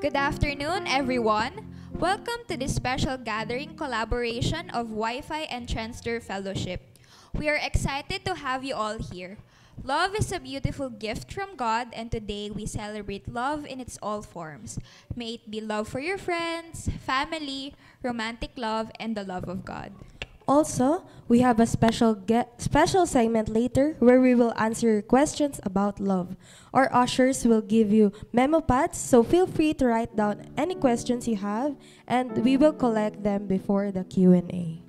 Good afternoon, everyone. Welcome to this special gathering collaboration of Wi-Fi and Transster Fellowship. We are excited to have you all here. Love is a beautiful gift from God, and today we celebrate love in its all forms. May it be love for your friends, family, romantic love, and the love of God. Also, we have a special segment later where we will answer your questions about love. Our ushers will give you memo pads, so feel free to write down any questions you have, and we will collect them before the Q&A.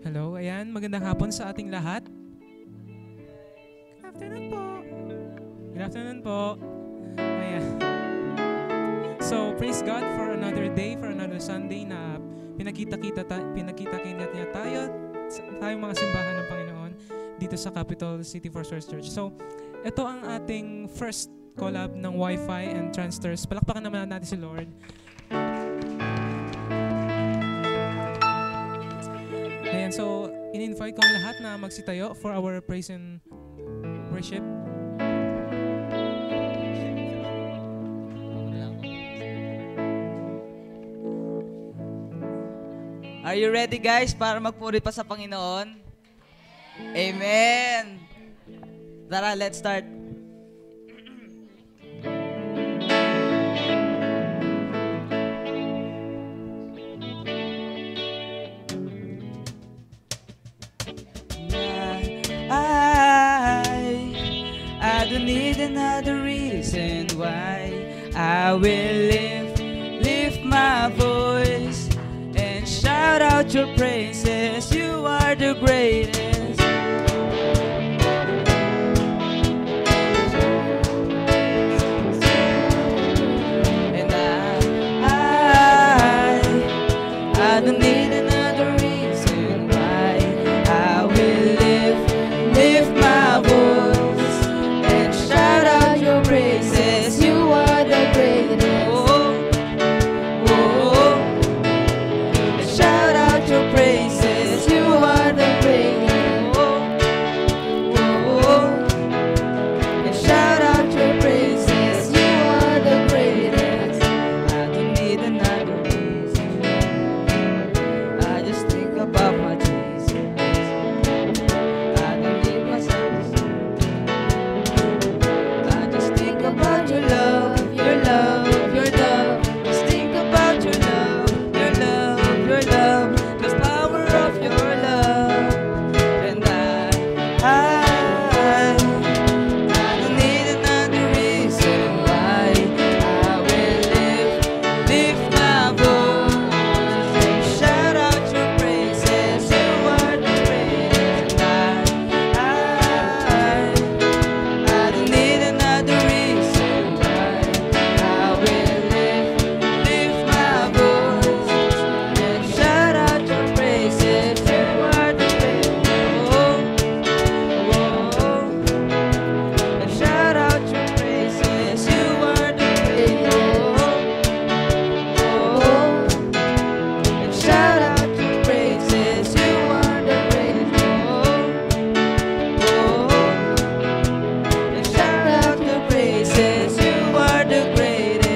Hello, ayan, magandang hapon sa ating lahat. Good afternoon po. Ayan. So, praise God for another day, for another Sunday na pinakita niya tayo mga simbahan ng Panginoon dito sa Capital City for Source Church. So, ito ang ating first collab ng Wi-Fi and Transsters. Palakpakan naman natin si Lord. Ayan, so in-invite ko ang lahat na magsitayo for our praise and worship. Are you ready, guys, para magpuri pa sa Panginoon? Amen! Tara, let's start. I don't need another reason why I will lift my voice and shout out your praises. You are the greatest. And I don't need another reason why I will lift my voice and shout out your praises. You are the greatest. Shout out your praises. You are the greatest. And shout out your praises. You are the greatest. I don't need another reason. I just think about my Jesus. I don't need myself. I just think about your love, your love, your love. Just think about your love, your love, your love. The power of your love. And I don't need another reason why I will lift my voice. Shout out your praises. You are the greatest. And I don't need another reason why I will lift my voice and shout out your praises. You are the greatest. And shout out your praises. You are the greatest. And shout out your praises. You are the greatest. And shout out your praises. You are the greatest.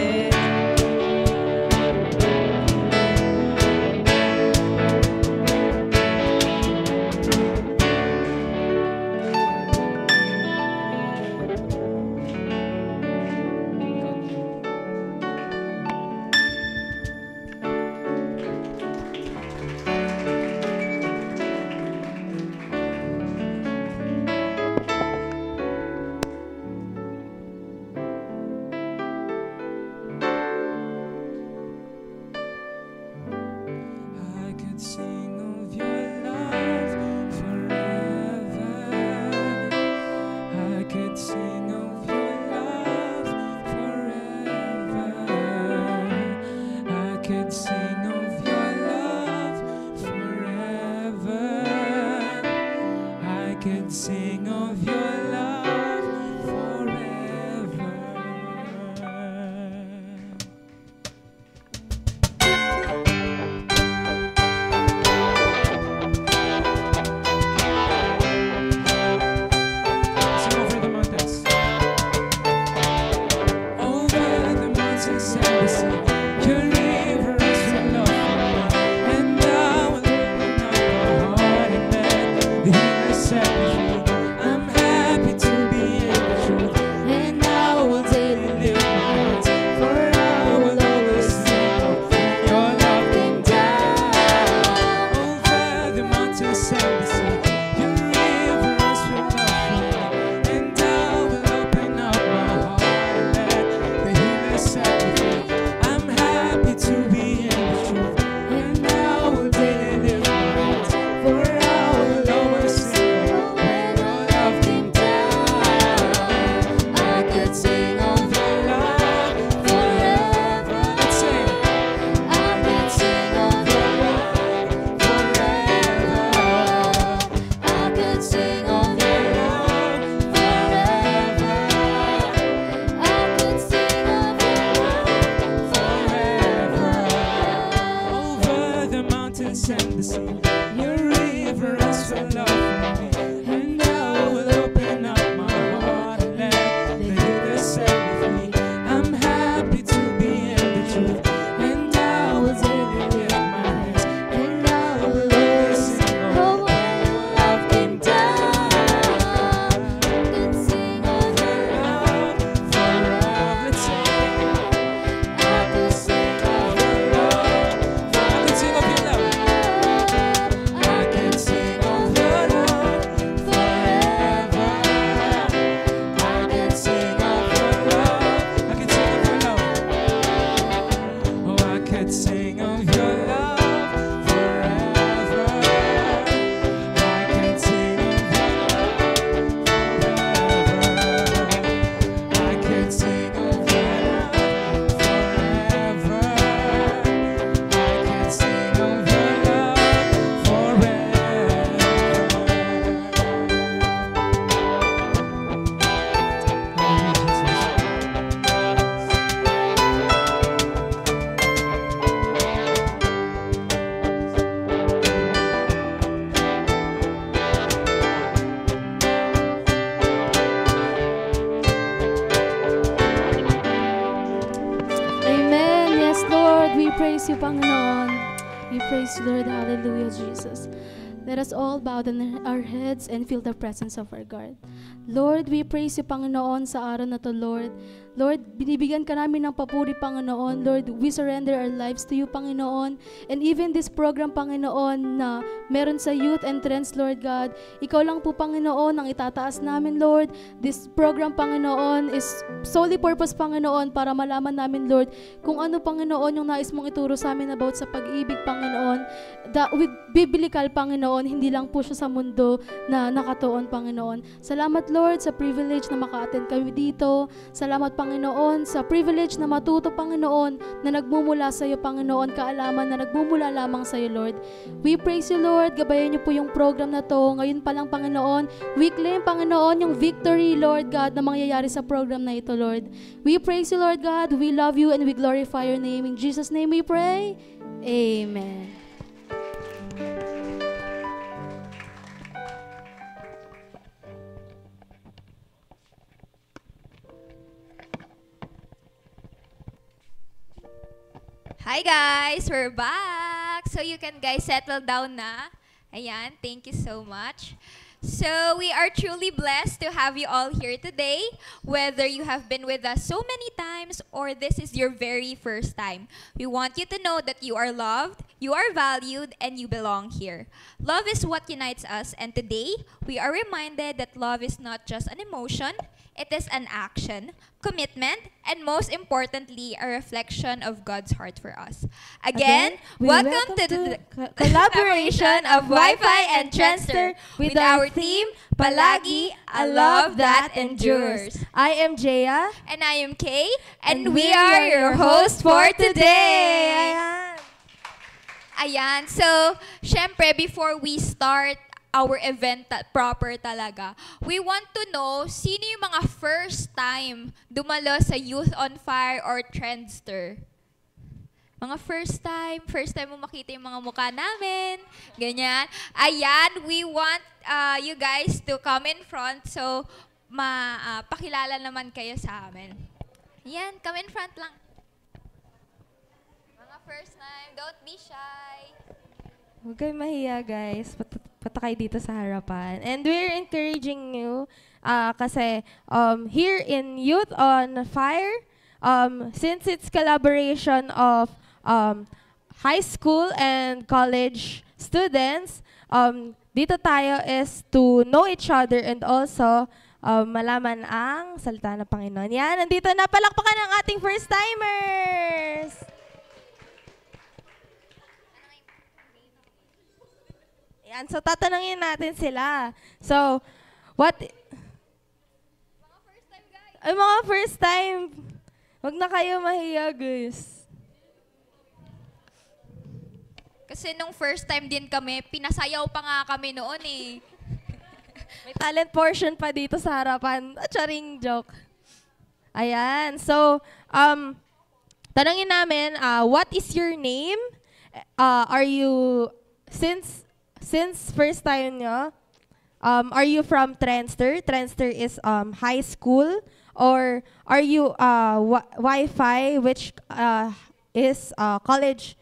I could sing of your love forever. I could sing of your love forever. I could sing of your love forever. I could sing of your love forever. that He has set me free. I'm happy to be in the truth, and I will daily lift my hands, for I will always sing of Your love came down over the mountains and the sea. Your rivers will love for me, and I will open up my heart and let the healer set me free. I'm happy to be in the truth, and I will daily lift my hands, for I will always sing of when Your love came down. I could sing of Your love forever. Let's sing. I could sing of Your love forever. I could sing of Your love forever. I could sing of Your love forever. Over the mountains and the sea, Your river runs for love for me, and I will open up my heart and let the healer set me free. I'm happy to be in the truth, and I will daily lift my hands, and I will always sing of when Your love came down. I could sing of Your love forever. Let's sing. I could sing of Your love. I could sing of Your love. I can sing of Your love forever. I can sing of Your love. I can sing of Your love. Oh, I could sing of Your love forever. I can sing of Your love forever. I can sing of Your love forever. I can sing of Your love Amen. Yes, Lord, we praise you, Panginoon. We praise you, Lord. Hallelujah, Jesus. Let us all bow down our heads and feel the presence of our God. Lord, we praise you, Panginoon, sa araw na to, Lord. Lord, binibigyan ka namin ng papuri, Panginoon. Lord, we surrender our lives to you, Panginoon. And even this program, Panginoon, na meron sa Youth and Trends, Lord God, ikaw lang po, Panginoon, ang itataas namin, Lord. This program, Panginoon, is solely purpose, Panginoon, para malaman namin, Lord, kung ano, Panginoon, yung nais mong ituro sa amin about sa pag-ibig, Panginoon. With biblical, Panginoon, hindi lang po siya sa mundo na nakatuon, Panginoon. Salamat, Lord, sa privilege na maka-attend kami dito. Salamat, Panginoon, sa privilege na matuto, Panginoon, na nagmumula sa iyo, Panginoon, kaalaman na nagmumula lamang sa iyo, Lord. We praise you, Lord. Gabayan niyo po yung program na to. Ngayon pa lang, Panginoon, we claim, Panginoon, yung victory, Lord God, na mangyayari sa program na ito, Lord. We praise you, Lord God. We love you and we glorify your name. In Jesus' name we pray. Amen. Hi guys! We're back! So you can guys settle down na. Ayan, thank you so much. So we are truly blessed to have you all here today, whether you have been with us so many times or this is your very first time. We want you to know that you are loved, you are valued, and you belong here. Love is what unites us, and today we are reminded that love is not just an emotion, it is an action, commitment, and most importantly, a reflection of God's heart for us. Again, we welcome to the collaboration of Wi-Fi and Trendster with our theme, Palagi, a Love That Endures. I am Jaya. And I am Kay, and we are your hosts for today. Ayan, so, syempre, before we start our event proper talaga, we want to know sino yung mga first time dumalo sa Youth on Fire or Trendster. Mga first time mo makita yung mga mukha namin, ganyan. Ayan, we want you guys to come in front so pakilala naman kayo sa amin. Ayan, come in front lang. Mga first time, don't be shy. Huwag kayo mahiya, guys. punta kayo dito sa harapan. And we're encouraging you kasi here in Youth on Fire, since it's collaboration of high school and college students, dito tayo is to know each other and also malaman ang salita ng Panginoon. Yan, nandito na, palakpakan ang ating first-timers! Yan, so tatanungin natin sila. So, ay, mga first time, wag na kayo mahiya, guys. Kasi nung first time din kami, pinasayaw pa nga kami noon eh. May talent portion pa dito sa harapan. Charing joke. Ayan. So, tanongin namin, what is your name? Are you, since first time nyo, are you from Trenster? Trenster is high school. Or are you Wi-Fi, which is college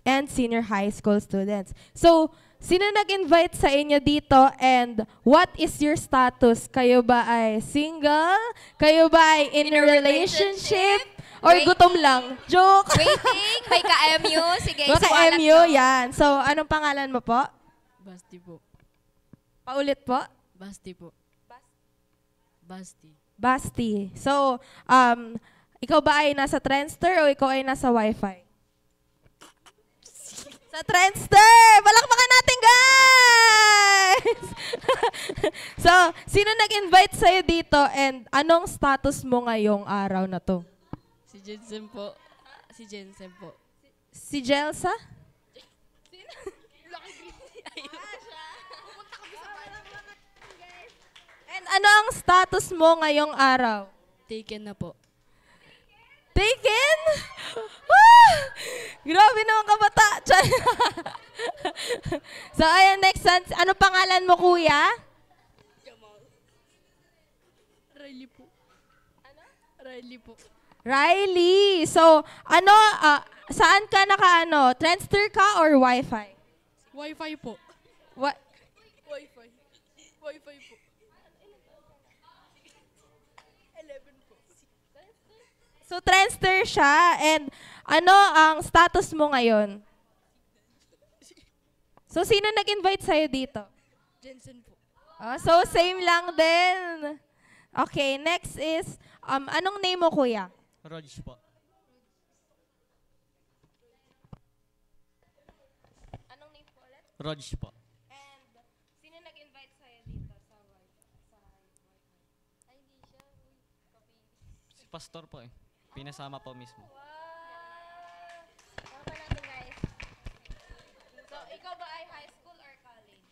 and senior high school students? So, sino nag-invite sa inyo dito and what is your status? Kayo ba ay single? Kayo ba ay in a relationship? Or Waiting. gutom lang? Joke! Waiting, may ka-MU. Sige, Baka suwalat MU, mo. yan. So, anong pangalan mo po? Basti po. Paulit po? Basti po. Basti. Basti. So, ikaw ba ay nasa Trenster o ikaw ay nasa Wi-Fi? Sa Trenster! Palakpakan natin, guys! So, sino nag-invite sa'yo dito and anong status mo ngayong araw na to? Si Jensen po. Si Jensen po. Si Jelsa? And ano ang status mo ngayong araw? Taken na po. Taken? Ah! Grabe naman kabata. So, ayan, next one. Ano pangalan mo, kuya? Riley po. Ano? Riley po. Riley. So, saan ka Trenster ka or Wi-Fi? Wi-Fi po. What? Wi-Fi. Wi-Fi po. 11 po. So, Trenster siya. And ano ang status mo ngayon? So, sino nag-invite sa'yo dito? Jensen po. So, same lang din. Okay, next is, anong name mo, kuya? Rog po. Anong name po ulit? Rog po. And sino nag-invite sa'yo dito sa Si Pastor po eh. Pinasama po mismo. Welcome natin, guys. So, ikaw ba ay high school or college?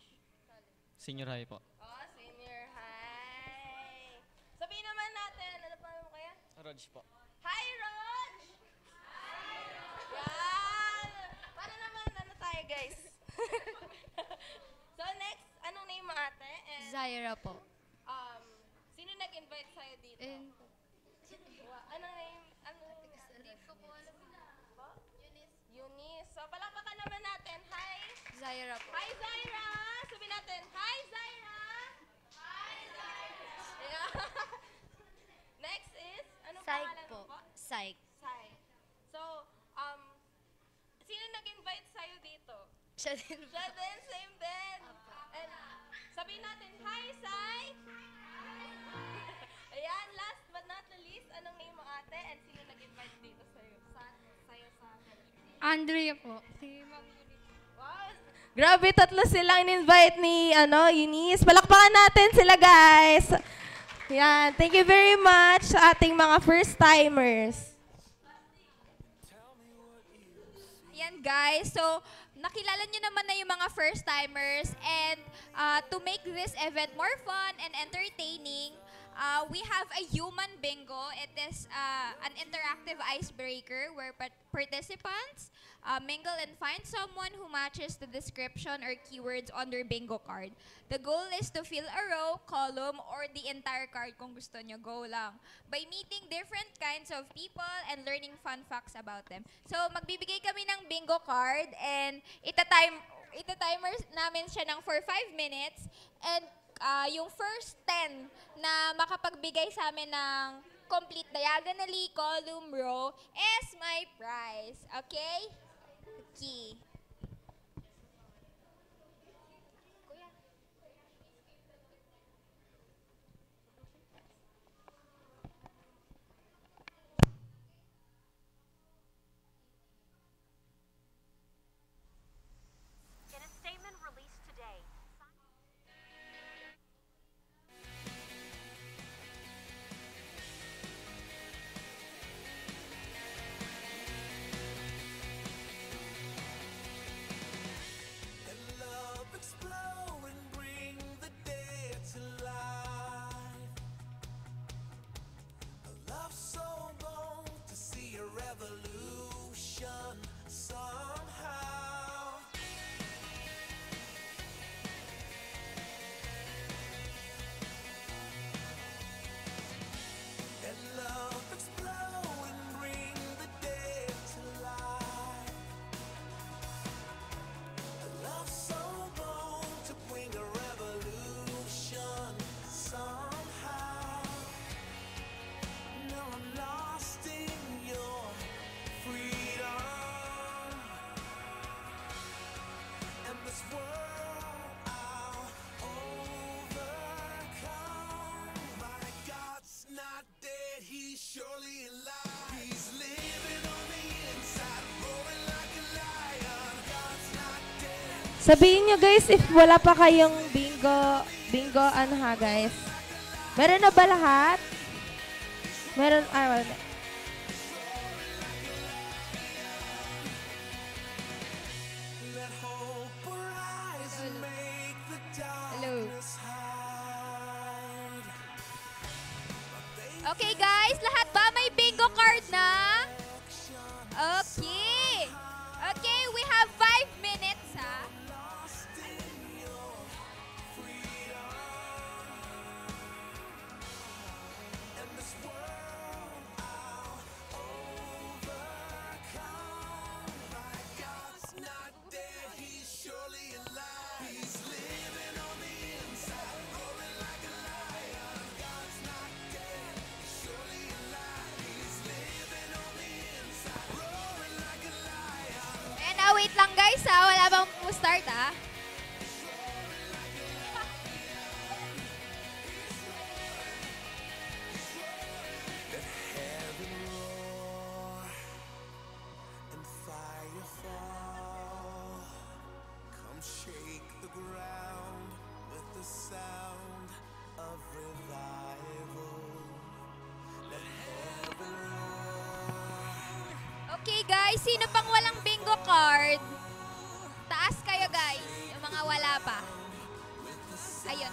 Senior high po. Oh, senior high. Sabihin naman natin, ano pa mo kaya? Rog po. Hi, Rog! Yan! Para naman, tayo, guys? So, next, anong name mo, ate? And, Zaira po. sino nag-invite sa'yo dito? Anong name? Eunice. So, palakpakan naman natin. Hi! Zaira po. Hi, Zaira! Sabihin natin, hi, Zaira! Hi, Zaira! Yeah. Next is, anong pangalan mo po? Psych. Sai. So, sino nag-invite sa'yo dito? Siya din Siya din, same din. And sabihin natin, hi, Sai! Ayan, last but not the least, anong name mo, ate? And sino nag-invite dito sa'yo? Sa Andrea po. Wow. Grabe, tatlo silang in-invite ni Eunice. Palakpakan natin sila, guys. Yan, thank you very much sa ating mga first-timers. Yan guys, so nakilala nyo naman na yung mga first-timers and to make this event more fun and entertaining, we have a human bingo. It is an interactive icebreaker where participants mingle and find someone who matches the description or keywords on their bingo card. The goal is to fill a row, column, or the entire card kung gusto nyo, go lang. By meeting different kinds of people and learning fun facts about them. So, magbibigay kami ng bingo card and iti-timer namin siya ng for 5 minutes. And yung first 10 na makapagbigay sa amin ng complete diagonally column row is my prize. Okay? Okay. In a statement released today, Love explode and bring the dead to life. A love so long to see a revolution somehow. And love explode and bring the dead to life. A love so bold to bring a revolution somehow. Now I'm lost in your freedom. And this world I'll overcome. My God's not dead, he's surely alive. He's living on the inside, roaring like a lion. God's not dead. Sabihin nyo guys if wala pa kayong bingo ano ha guys. Meron na ba lahat? Meron, wala na. Let hope arise and make the Hello. darkness hide. Okay guys, lahat ba may bingo card na? Okay. Okay, we have 5 minutes ha. And this world I'll overcome. My God's not dead, he's surely alive. He's living on the inside, roaring like a lion. God's not dead, he's surely alive. He's living on the inside, roaring like a lion. And wait lang guys ha, wala bang start ha. Let heaven roar and fire fall. Come shake the ground with the sound of revival. Let heaven roar. Okay guys, sino pang walang bingo card? Taas kayo guys, yung mga wala pa. Ayun.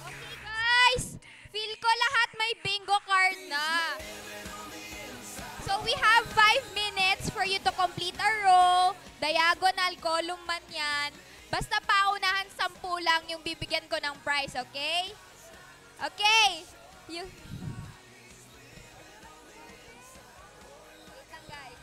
Okay guys, feel ko lahat may bingo card na. So we have 5 minutes for you to complete a row, diagonal, column man yan. Basta paunahan 10 lang yung bibigyan ko ng prize, okay? Okay. You... Wait lang, guys.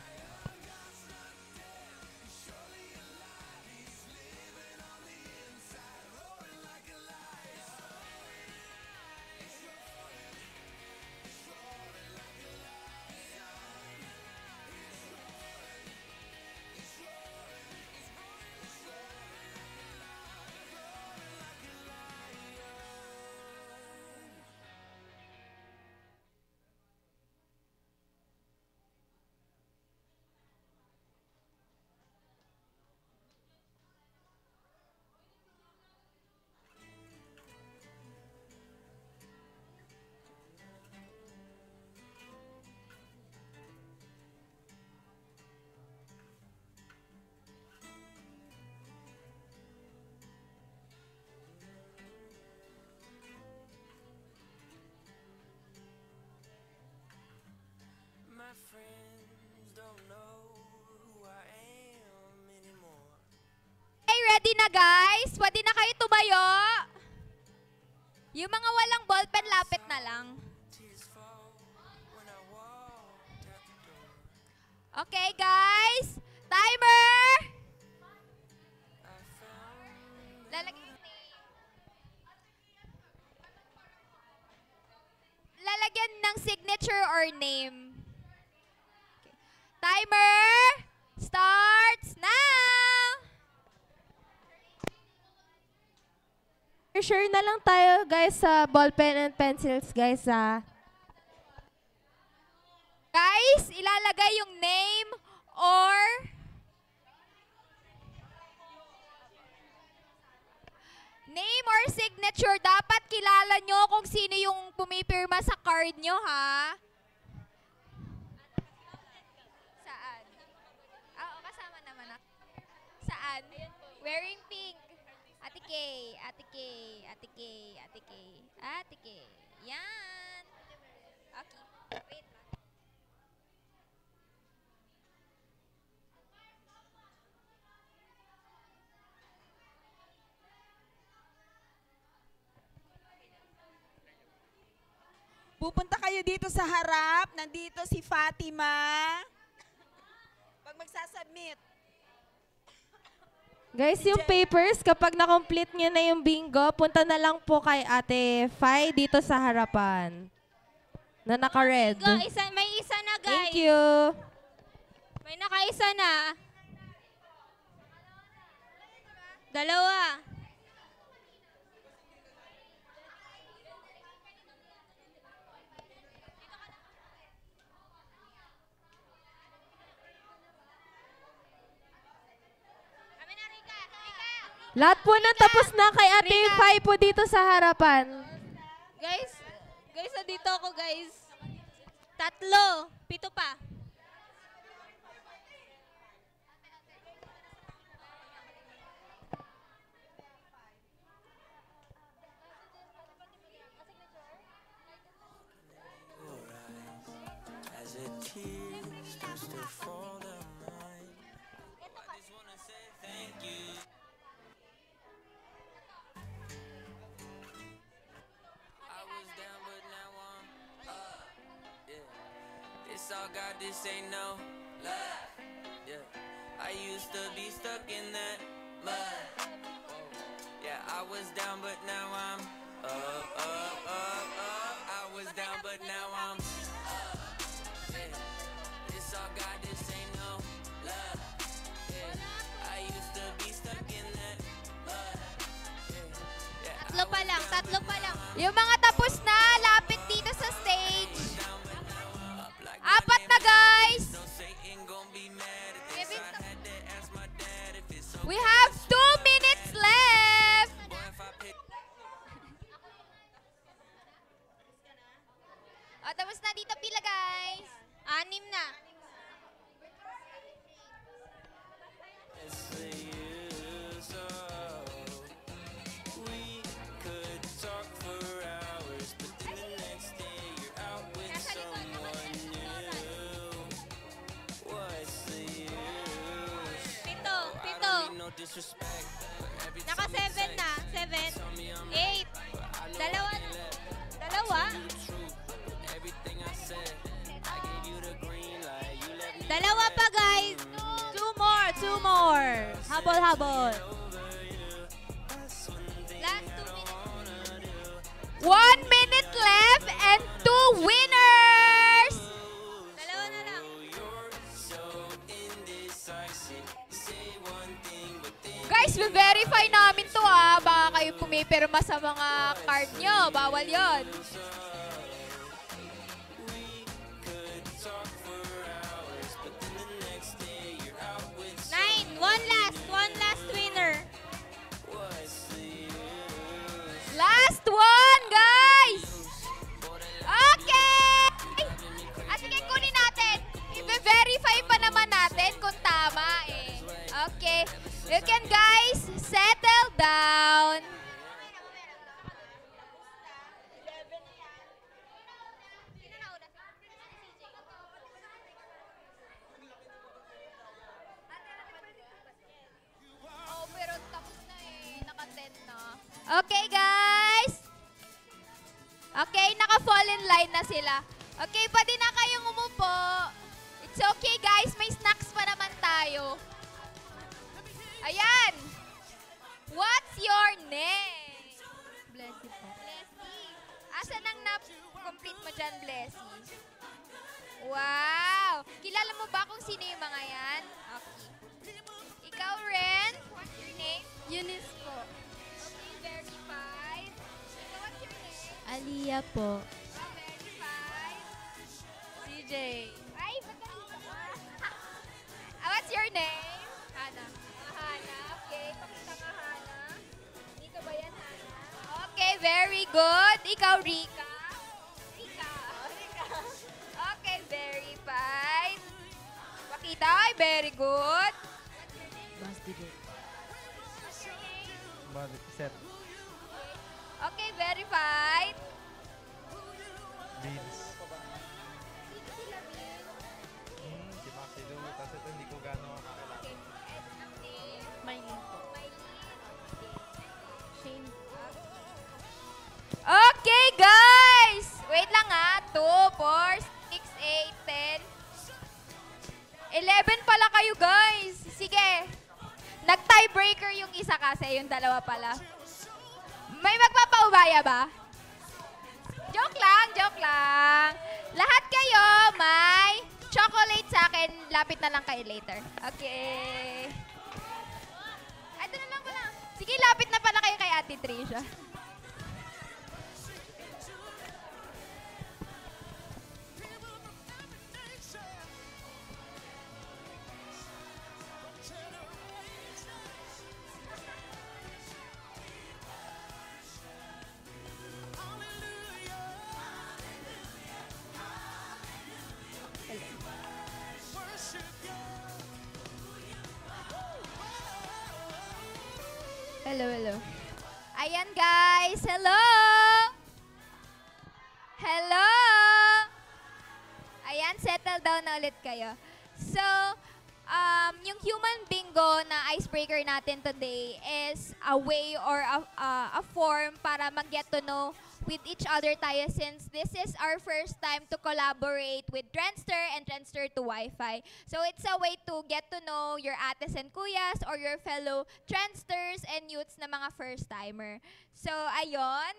Ready na guys? Pwede na kayo tumayo? Yung mga walang ballpen, lapit na lang. Okay guys, timer! Lalagyan ng signature or name. Okay. Timer starts now! Share na lang tayo guys sa ballpen and pencils guys ha. Guys, ilalagay yung name or signature. Dapat kilala nyo kung sino yung pumipirma sa card nyo, ha? Saan? Oo, kasama naman ako. Saan? Wearing pink. Ate Kay, Ate Kay, Ate Kay, Ate Kay, Ate Kay. Yan. Okay. Wait lang. Pupunta kayo dito sa harap. Nandito si Fatima. Pag magsasubmit. Guys, yung papers, kapag na-complete nyo na yung bingo, punta na lang po kay Ate Fai dito sa harapan. Na naka-red. May isa na, guys. Thank you. May nakaisa na. Dalawa. Lahat po na tapos na kay Ate Fai po dito sa harapan. Guys, nandito ako, guys. 3, 7 pa. As a tear starts to fall down mine, I just wanna say thank you. I was down, but now I'm up. Yeah, it's all God. This ain't no lie. Yeah, I used to be stuck in that mud. Yeah, I was down, but now I'm up, up, up, up. I was down, but now I'm up. Yeah, it's all God. This ain't no love. Yeah, I used to be stuck in that mud. Yeah, Tatlo pa lang, 3 pa lang. Yung mga tapos na, lapit dito sa stage. 4 na, guys. We have 2 minutes left. O, tapos na dito pila, guys. 6 na. We could talk for hours, but then the next day you're out with someone new. What's the use? 7. I don't need no disrespect, but every Naka time you 7 na. text, 7. tell me I'm 8. but I know Dalawa I na. can't let Dalawa. you the truth. Everything I said, I gave you the green light. You let me Dalawa pa, guys. 2 more, 2 more. Habol. Last 2 minutes. 1 minute left and 2 winners. Dalawa na lang. you're so indecisive. Say one thing, but then Guys, verify namin to, ha. Baka kayo pumipirma sa mga card nyo. Bawal yon. could talk for hours, but then the next day you're out with 9. One last winner. what's the use? Last one, guys! Okay! At sige, kunin natin. I-verify pa naman natin kung tama eh. Okay. You can, guys, settle down. Oh, pero tapos online na sila. Okay, pwede na kayong umupo. It's okay, guys. May snacks pa naman tayo. Ayan. What's your name? Blessy po. Blessy. Asan ang na-complete mo dyan, Blessy? Wow! Kilala mo ba kung sino yung mga yan? Okay. Ikaw, Ren? What's your name? Eunice po. Okay, verified. Ikaw, what's your name? Aliyah po. Oh, verified. CJ. Ay, ba't nandito ka? What's your name? Hana. Hana, okay. Pakita nga, Hana. Dito ba yan, Hana? Okay, very good. Ikaw, Rika. Rika. Rika. Okay, verified. Pakita, ay, very good. Basti po. What's your name? Set. Okay, verified. Beans. Dito sila, Bill. Si Maxi Lou. Kasi ito hindi ko gano'n kakilala. Okay, and ang name? Mylene po. Shane. Okay, guys! Wait lang ha. 2, 4, 6, 8, 10. 11 pala kayo, guys. Sige. Nag-tiebreaker yung isa kasi, yung dalawa pala. May magpapaubaya ba? Joke lang, joke lang. Lahat kayo may chocolate sa akin. Lapit na lang kayo later. Okay. Ito na lang pala. Sige, lapit na pala kayo kay Ate Trisha. Hello, hello. Ayan, guys. Hello! Hello! Ayan, settle down na ulit kayo. So, yung human bingo na icebreaker natin today is a way or a form para mag-get to know with each other tayo since this is our first time to collaborate with Trendster and Trendster to Wi-Fi. So it's a way to get to know your ates and kuyas or your fellow Trendsters and youths na mga first-timer. So, ayon.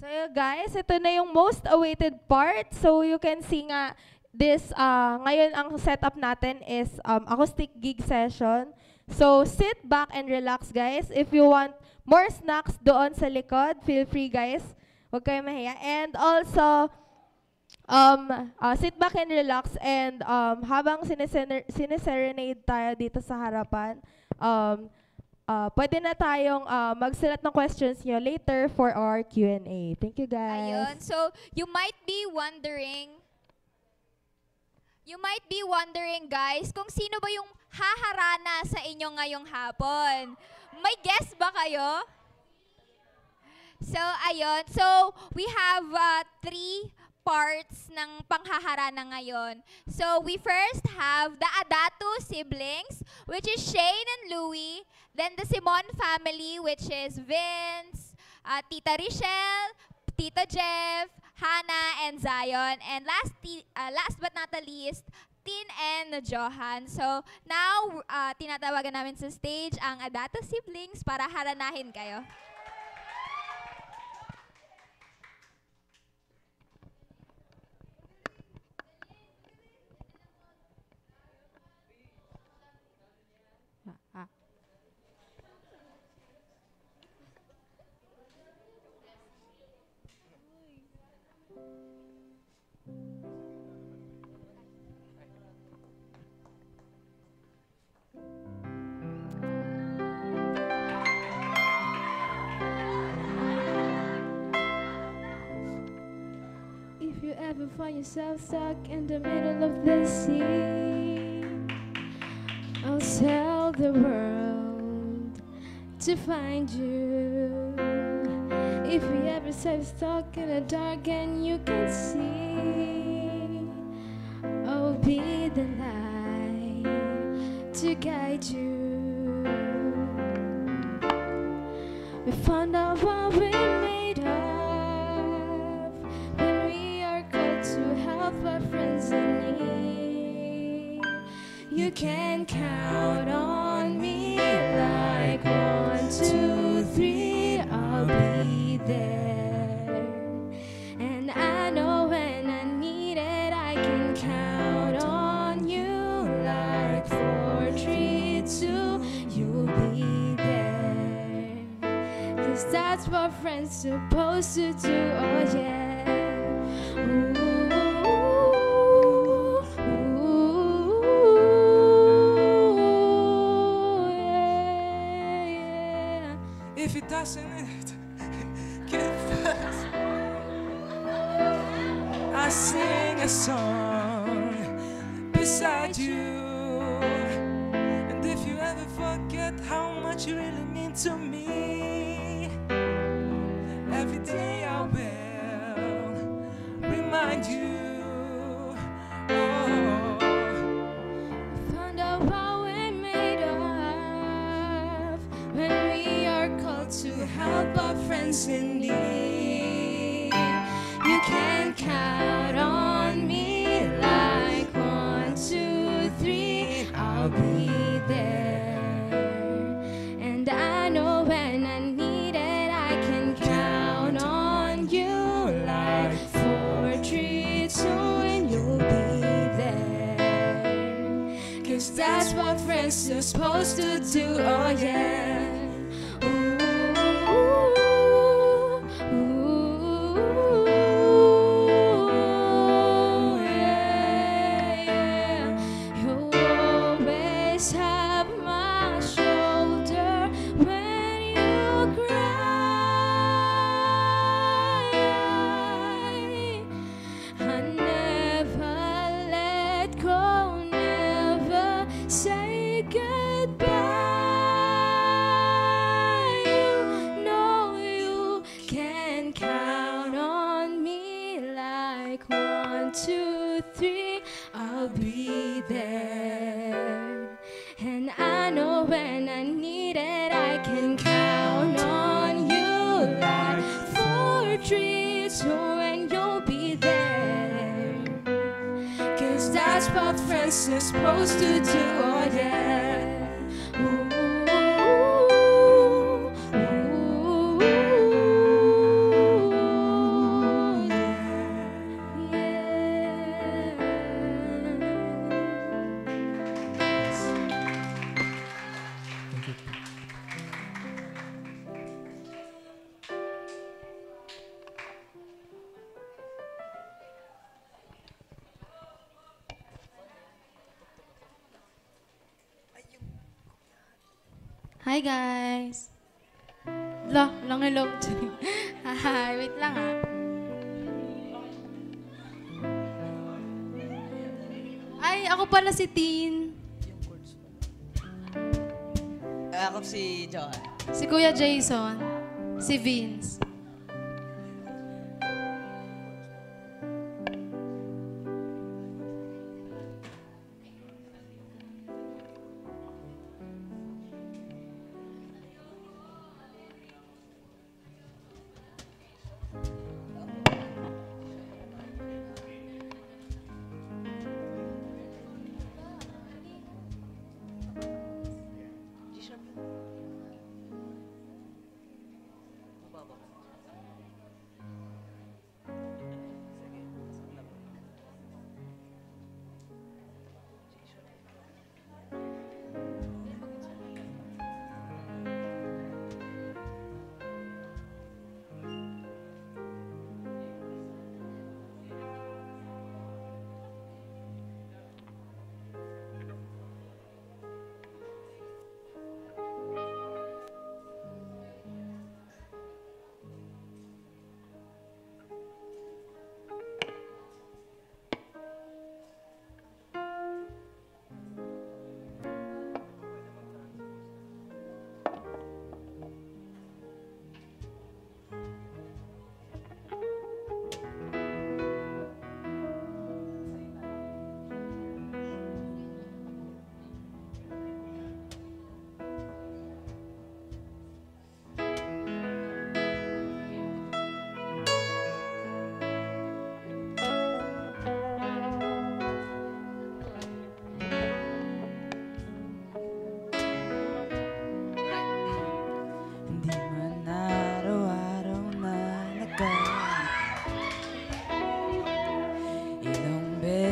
So guys, ito na yung most awaited part. So you can see nga this, ngayon ang setup natin is acoustic gig session. So sit back and relax, guys. If you want more snacks doon sa likod, feel free, guys. Huwag kayong mahiya. And also, sit back and relax. And habang sineserenade tayo dito sa harapan, pwede na tayong magsulat ng questions nyo later for our Q&A. Thank you, guys. Ayun. So, you might be wondering, guys, kung sino ba yung haharana sa inyo ngayong hapon. May guess ba kayo? So, ayun. So, we have 3 parts ng panghaharana ngayon. So, we first have the Adatu siblings, which is Shane and Louie. Then the Simon family, which is Vince, Tita Richelle, Tito Jeff, Hannah, and Zion. And last but not the least, Tin and Johan. So, now, tinatawagan namin sa stage ang Adatu siblings para haranahin kayo. If you ever find yourself stuck in the middle of the sea, I'll tell the world to find you. If you ever stay stuck in the dark and you can see, I'll be the light to to guide you. We found out what we're made of when we are called to help our friends in need. You can count on me like 1, 2, 3, I'll be there. And I know when I need it, I can count on you like 4, 3, 2, you'll be there. 'Cause that's what friends supposed to do, oh yeah. Ooh, yeah, yeah. If it doesn't get fast, I sing a song beside you. And if you ever forget how much you really mean to me, every day I will remind you. Oh, Found out what we're made of when we are called to help our friends in need. You can count on me like 1, 2, 3, I'll be there. And I know when I need it, I can count on you like 4, 3, 2, and you'll be there. 'Cause that's what friends are supposed to do, oh yeah. Ooh, yeah, yeah. You'll always have my shoulder when you cry. I never let go, never say goodbye. You know you can count on me like 1, 2, 3, I'll be there. And I know when I need it, I can count on you like 4, 3, 2, and you'll be there. 'Cause that's what friends are supposed to do, oh yeah. Ooh, ooh, Hi guys! La, lang hello. Hi, wait lang ah. Ay, ako pala si Tin. Ako si John. Si Kuya Jason. Si Vince.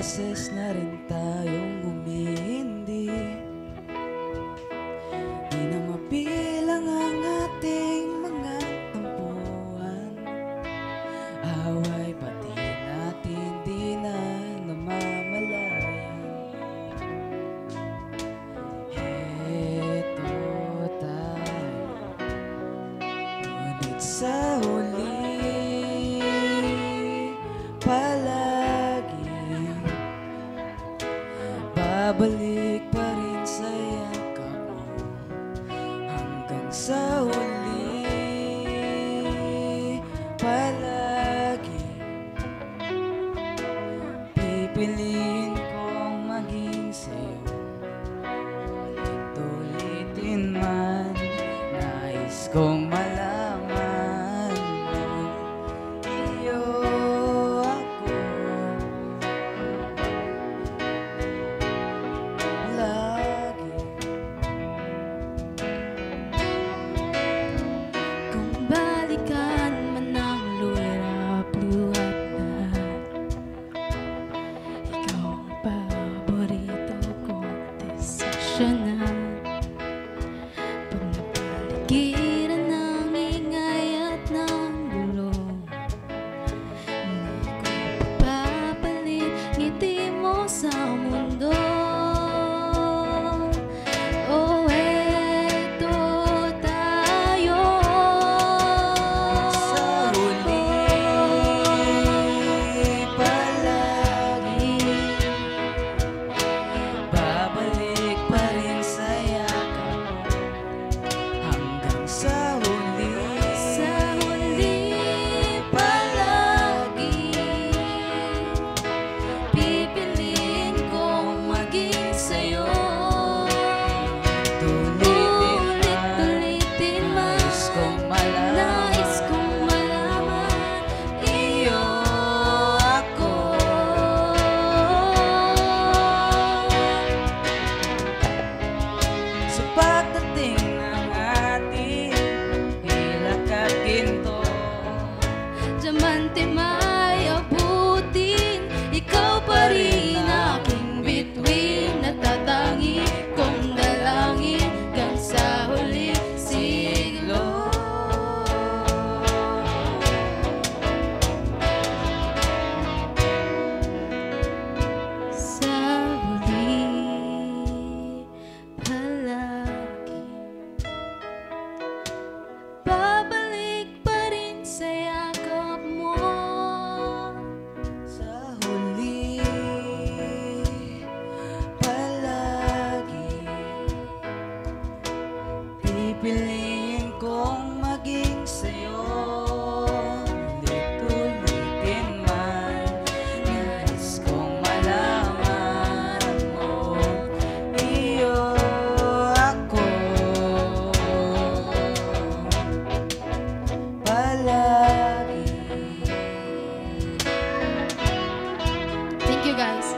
beses na rin tayong humihindi, di na mabilang ang ating mga tampuhan. Away pati natin di na namamalayan. Heto tayo, ngunit sa huli palagi babalik pa rin sa yakap mo. Hanggang sa huli palagi pipiliin kong maging sa'yo. Ulit-ulitin man, nais kong malaman mo, iyo ako lagi. Kung balikan man ang luwirap-luwat na, ikaw ang paborito kong desisyonan. Pag napaligiran ng ingay at ng gulo, hindi ko papalit ngiti mo sa mundo. Oh, eto tayo. Sa huli palagi babalik pa rin sa yakap mo. Hanggang sa huli palagi pipiliin kong maging sa'yo. Ulit-ulitin man, nais kong malaman, iyo ako. Sa pagdating ng ating pilak at ginto, Diamante may abutin, ikaw pa rin aking bituin, natatangi kong dalangin hanggang sa huling siglo. Sa huli palagi babalik pa rin sa yakap mo. sa huli palagi pipiliin kong maging sa'yo. Ulit-ulitin man, nais kong malaman mo, iyo ako palagi. Thank you, guys.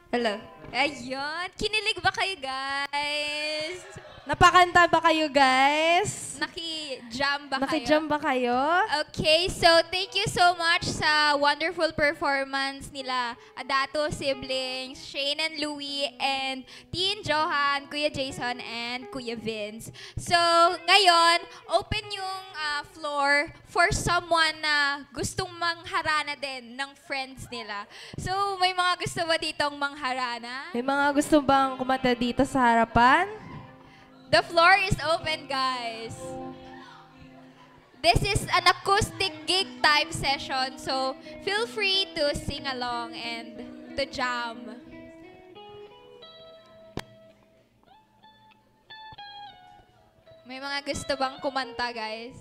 Hello. Ayun. Kinilig ba kayo, guys? Napakanta ba kayo, guys? Naki-jam ba kayo? Nakijam ba kayo? Okay, so thank you so much sa wonderful performance nila Adato siblings, Shane and Louie, and Teen Johan, Kuya Jason, and Kuya Vince. So, ngayon, open yung floor for someone na gustong mangharana din ng friends nila. So, may mga gusto ba ditong mangharana? May mga gusto bang kumanta dito sa harapan? The floor is open, guys. This is an acoustic gig type session, so feel free to sing along and to jam. May mga gusto bang kumanta, guys?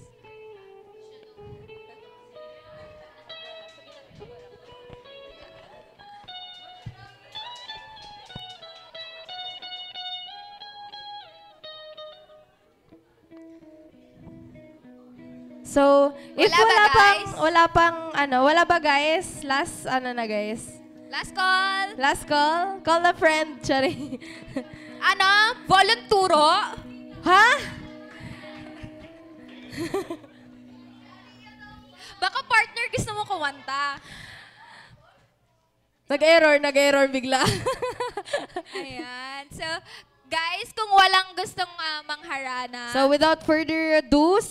So, if Wala ba, guys? wala ba guys? Last, ano na guys? Last call. Last call. Call a friend. Sorry. Ano? Volonturo? Ha? Baka partner gusto mo kumanta. Nag-error bigla. Ayan. So, guys, kung walang gustong mangharana. So without further ado,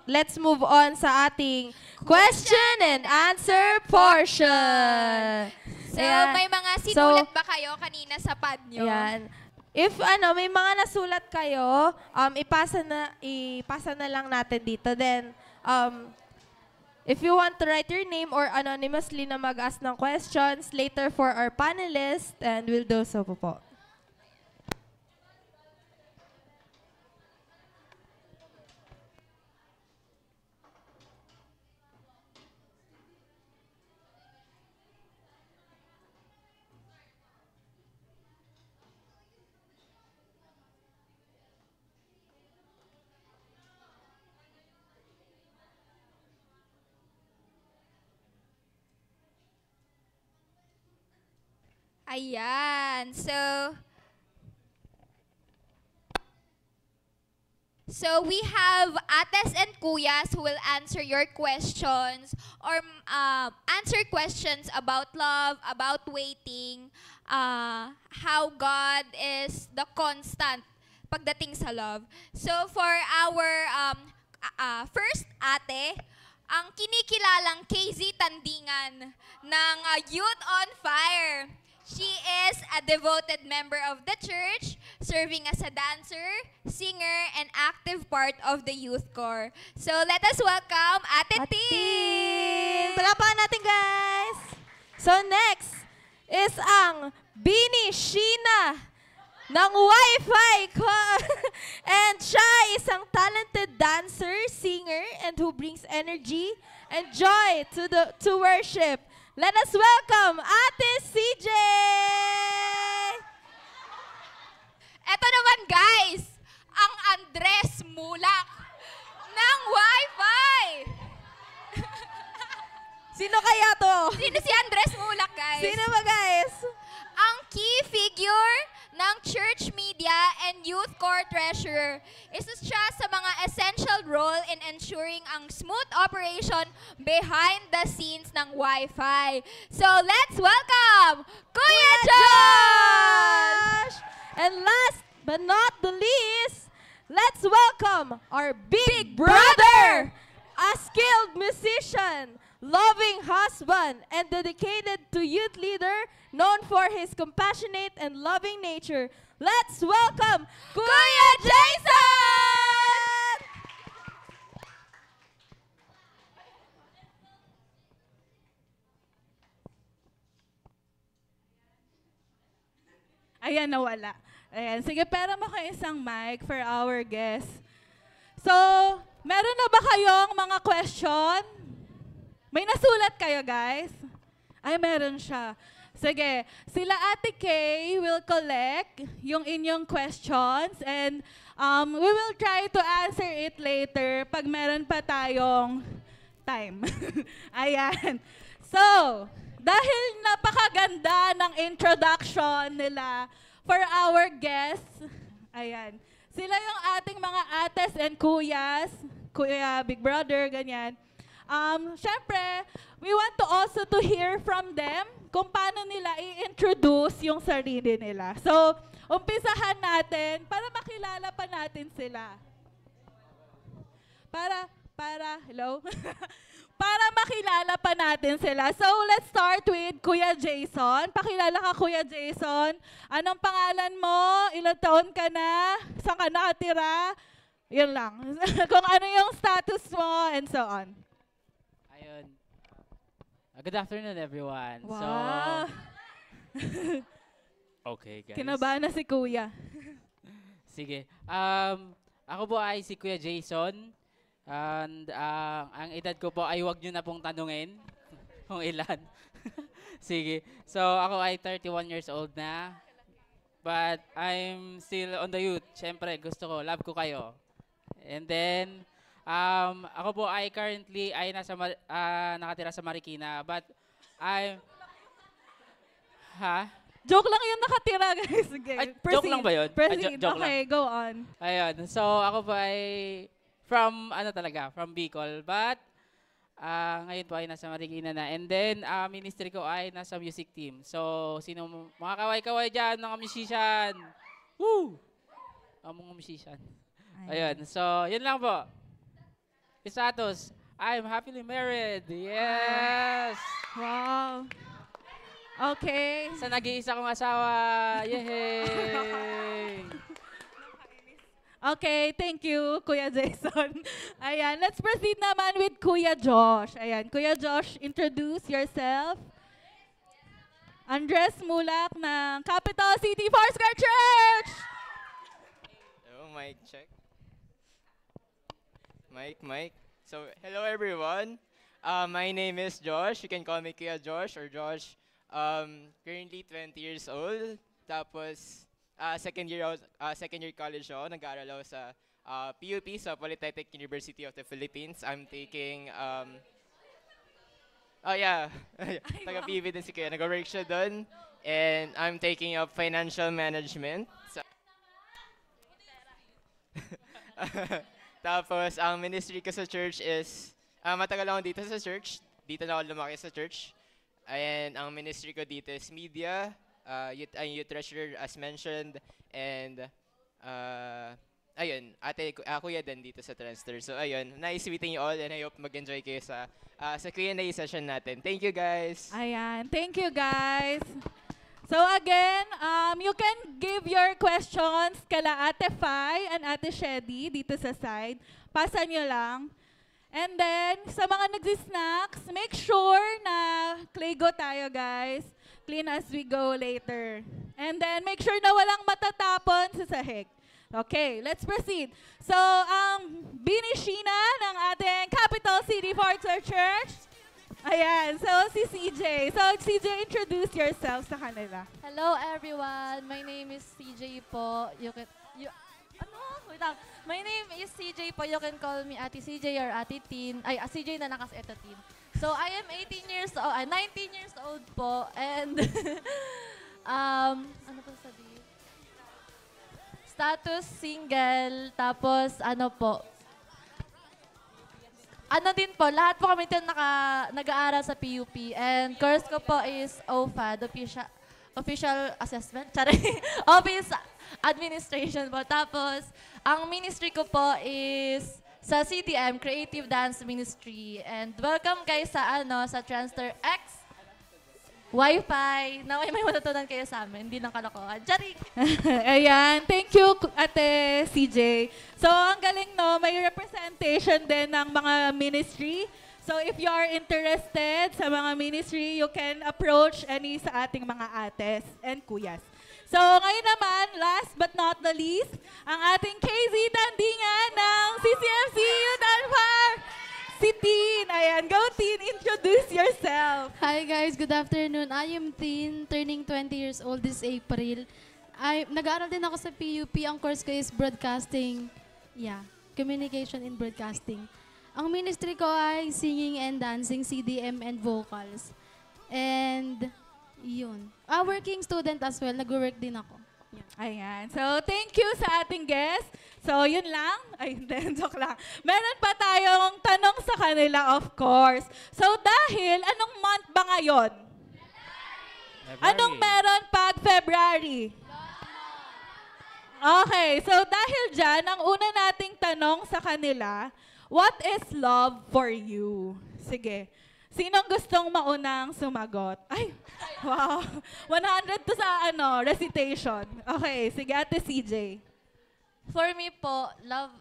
let's move on sa ating question and answer portion. So, Ayan. may mga sinulat ba kayo kanina sa pad nyo? Ayan. If may mga nasulat kayo, ipasa na lang natin dito. Then, if you want to write your name or anonymously na mag-ask ng questions later for our panelists, and we'll do so po. Ayan. So we have ates and kuyas who will answer your questions or answer questions about love, about waiting, how God is the constant pagdating sa love. So for our first ate, ang kinikilalang KZ Tandingan ng Youth on Fire. She is a devoted member of the church, serving as a dancer, singer, and active part of the youth corps. So let us welcome Ate Tin! Palapakan natin, guys! So next is ang Bini Sheena ng Wi-Fi and siya is isang talented dancer, singer, and who brings energy and joy to worship. Let us welcome Ate CJ! Eto naman guys, ang Andres Mulak ng Wi-Fi! Sino kaya to? Sino si Andres Mulak, guys? Sino ba, guys? Ang key figure ng church media and youth corps treasurer. Isa siya sa mga essential role in ensuring ang smooth operation behind the scenes ng Wi-Fi. So let's welcome Kuya Josh! And last but not the least, let's welcome our big brother, a skilled musician, loving husband, and dedicated to youth leader, known for his compassionate and loving nature. Let's welcome Kuya Jason! Ayan, nawala. Ayan, sige, pera mo kayo isang mic for our guest. So, meron na ba kayong mga question? May nasulat kayo, guys? Ay, meron siya. Sige, sila Ate Kay will collect yung inyong questions and we will try to answer it later pag meron pa tayong time. Ayan. So, dahil napakaganda ng introduction nila for our guests, ayan, sila yung ating mga ates and kuyas, kuya, big brother, ganyan. Siyempre, we want to also to hear from them kung paano nila i-introduce yung sarili nila. So, umpisahan natin para makilala pa natin sila. Hello? Para makilala pa natin sila. So, let's start with Kuya Jason. Pakilala ka, Kuya Jason. Anong pangalan mo? Ilang taon ka na? Saan ka nakatira? Yun lang. Kung ano yung status mo and so on. Ayun. Good afternoon, everyone. Wow. Okay, guys. Kinabahan na si Kuya. Sige. Ako po ay si Kuya Jason. And ang edad ko po ay huwag nyo na pong tanungin kung ilan. Sige. So, ako ay 31 years old na. But I'm still on the youth. Siyempre, gusto ko, love ko kayo. And then, ako po ay currently ay nakatira sa Marikina. But Ha? Joke lang yung nakatira, guys. Sige, Ay, joke lang ba yun? Proceed. Joke Okay, go on. Ayun. So, ako po ay from, from Bicol. But, ngayon po ay nasa Marikina na. And then, ministry ko ay nasa music team. So, sino mga kaway-kaway dyan, mga musician? Woo! Mga musician. Ayun. So, yun lang po. Status, I'm happily married. Yes! Wow. Okay. Sa nag-iisa kong asawa. Yay! Okay, thank you, Kuya Jason. Ayan, let's proceed naman with Kuya Josh. Ayan, Kuya Josh, introduce yourself. Andres Mulak ng Capital City Foursquare Church! Hello, mic check. Mic. So, hello everyone. My name is Josh. You can call me Kuya Josh or Josh. Currently 20 years old. Tapos, second year college ako. Nag-aaral ako sa PUP, sa Polytechnic University of the Philippines. I'm taking, taga-PUP din si Kuya. Nag-work siya doon. And I'm taking up financial management. Tapos, ang ministry ko sa church is, matagal ako dito sa church. Dito na ako lumaki sa church. And ang ministry ko dito is media, youth treasurer as mentioned, and ayun, kuya din dito sa Transfer. So ayun, nice meeting you all and I hope mag-enjoy kayo sa Q&A session natin. Thank you guys! Ayan, thank you guys! So again, you can give your questions kala Ate Fai and Ate Shedi dito sa side. Pasa nyo lang. And then, sa mga nagsi-snacks, make sure na Claygo tayo, guys. Clean as we go later. And then, make sure na walang matatapon sa sahig. Okay, let's proceed. So, ang binishina ng ating Capital City Foursquare Church. Ayan, so si CJ. So, CJ, introduce yourself sa kanila. Hello everyone, my name is CJ po. Wait lang. My name is CJ po. You can call me Ate CJ or Ate Tin. Ay, CJ na lang kasi ito Tin. So, I am 19 years old po. And, ano po sabihin? Status single. Tapos, ano din po, lahat po kami dito nag-aaral sa PUP. And course ko po is OFAD, Official Assessment. Office Administration po. Tapos, ang ministry ko po is sa CDM, Creative Dance Ministry. And welcome guys sa Transfer X Wi-Fi. Naway may matutunan kayo sa amin. Hindi lang kalokohan. Charing! Ayan. Thank you, Ate CJ. So, ang galing, no? May representation din ng mga ministry. So, if you are interested sa mga ministry, you can approach any sa ating mga ates and kuyas. So, ngayon naman, last but not the least, ang ating KZ Tandingan ng CCFC Youth Alpha. Si Tin. Ayan, go Tin, introduce yourself. Hi guys, good afternoon. I am Tin, turning 20 years old this April. Nag-aaral din ako sa PUP. Ang course ko is broadcasting. Communication in broadcasting. Ang ministry ko ay singing and dancing, CDM and vocals. And yun. Working student as well. Nag-work din ako. Ayan. So, thank you sa ating guest. So, yun lang. Ay, hindi. Joke lang. Meron pa tayong tanong sa kanila, of course. So, dahil, anong month ba ngayon? February. Anong meron pag February? Okay. So, dahil dyan, ang una nating tanong sa kanila, what is love for you? Sige. Sinong gustong maunang sumagot? Ay, wow. 100 to sa recitation. Okay, sige Ate CJ. For me po, love,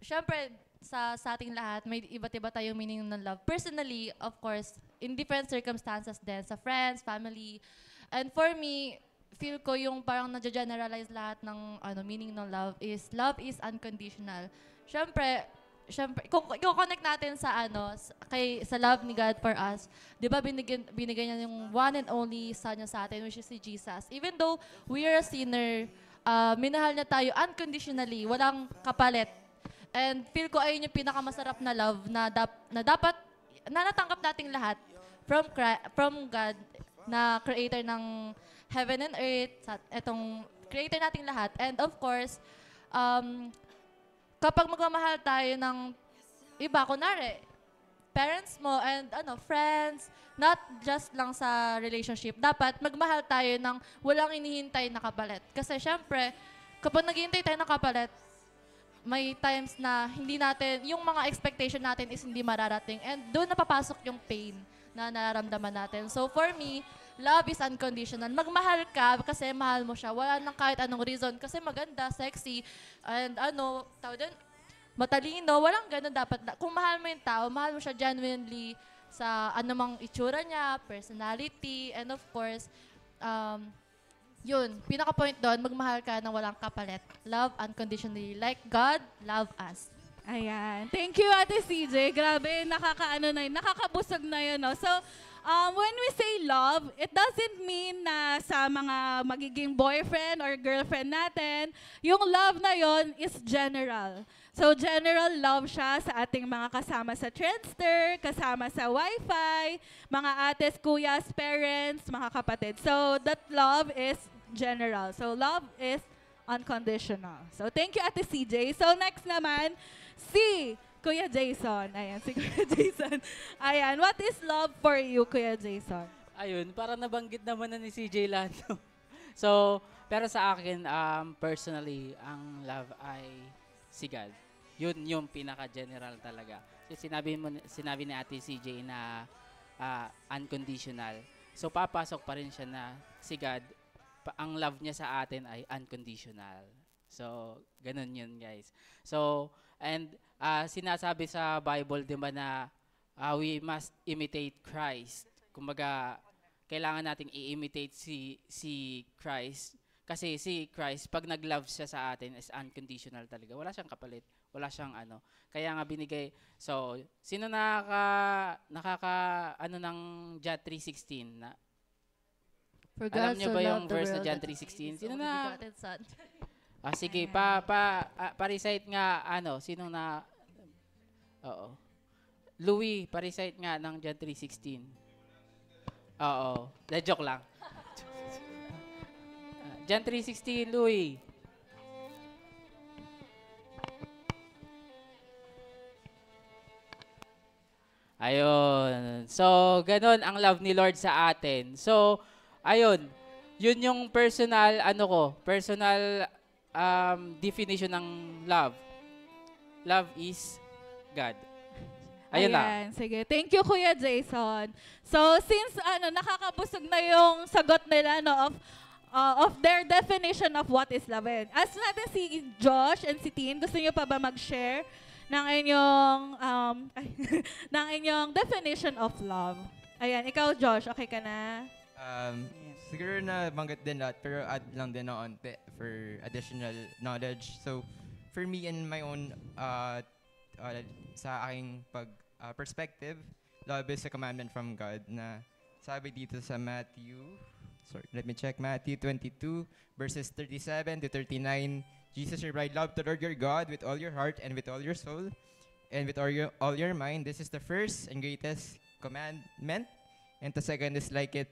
syempre sa ating lahat, may iba't iba tayong meaning ng love. Personally, of course, in different circumstances din, sa friends, family. And for me, feel ko yung parang na-generalize lahat ng meaning ng love is unconditional. Syempre, kung connect natin sa sa love ni God for us, 'di ba binigyan niya yung one and only son niya sa atin, which is si Jesus. Even though we are a sinner, minahal niya tayo unconditionally, walang kapalit. And feel ko ayun yung pinakamasarap na love na dapat natanggap nating lahat from God, na creator ng heaven and earth, sa etong creator nating lahat. And of course, kapag magmamahal tayo ng iba, kunwari, parents mo and friends, not just lang sa relationship, dapat magmahal tayo ng walang inihintay na kapalit. Kasi syempre, kapag naghihintay tayo ng kapalit, may times na hindi natin, yung mga expectation natin is hindi mararating. And doon napapasok yung pain na nararamdaman natin. So for me, love is unconditional. Magmahal ka kasi mahal mo siya. Wala nang kahit anong reason. Kasi maganda, sexy, and matalino. Walang ganun dapat. Kung mahal mo yung tao, mahal mo siya genuinely sa anumang itsura niya, personality, and of course, yun, pinaka-point doon, magmahal ka ng walang kapalit. Love unconditionally. Like God, love us. Ayan. Thank you, Ate CJ. Grabe, nakakabusog na yun. No? So, when we say love, it doesn't mean na sa mga magiging boyfriend or girlfriend natin, yung love na yon is general. So, general love siya sa ating mga kasama sa Trendster, kasama sa Wi-Fi, mga ates, kuyas, parents, mga kapatid. So, that love is general. So, love is unconditional. So, thank you, Ate CJ. So, next naman, si Kuya Jason. Ayan, si Kuya Jason. Ayan, what is love for you, Kuya Jason? Ayun, para nabanggit naman na ni CJ Lando. So, pero sa akin, personally, ang love ay si God. Yun yung pinaka-general talaga. Kasi sinabi ni Ate CJ na unconditional. So, papasok pa rin siya na si God, ang love niya sa atin ay unconditional. So, ganun yun, guys. So, and sinasabi sa Bible, di ba, na we must imitate Christ. Kumbaga, kailangan nating i-imitate si Christ. Kasi si Christ, pag nag-love siya sa atin, is unconditional talaga. Wala siyang kapalit. Wala siyang Kaya nga binigay. So, sino ng John 3:16 na? Alam niyo ba yung verse na John 3:16? Sino na? Sige, pa-recite nga, sino na? Oo. Louis, pa-recite nga ng John 3:16. Oo. Joke lang. John 3:16, Louis. Ayun. So, ganun ang love ni Lord sa atin. So, ayun. Yun yung personal definition ng love. Love is God. Ayun Ayan, sige. Thank you, Kuya Jason. So, since nakakabusog na yung sagot nila of their definition of what is love. As natin si Josh and si Tin, gusto niyo pa ba mag-share ng inyong definition of love? Ayan, ikaw Josh, okay ka na? Siguro na banggit din lahat, pero add lang din na onte for additional knowledge. So, for me in my own, sa aking perspective, love is a commandment from God na sabi dito sa Matthew 22, verses 37 to 39, Jesus replied, love the Lord your God with all your heart and with all your soul and with all your mind. This is the first and greatest commandment. And the second is like it.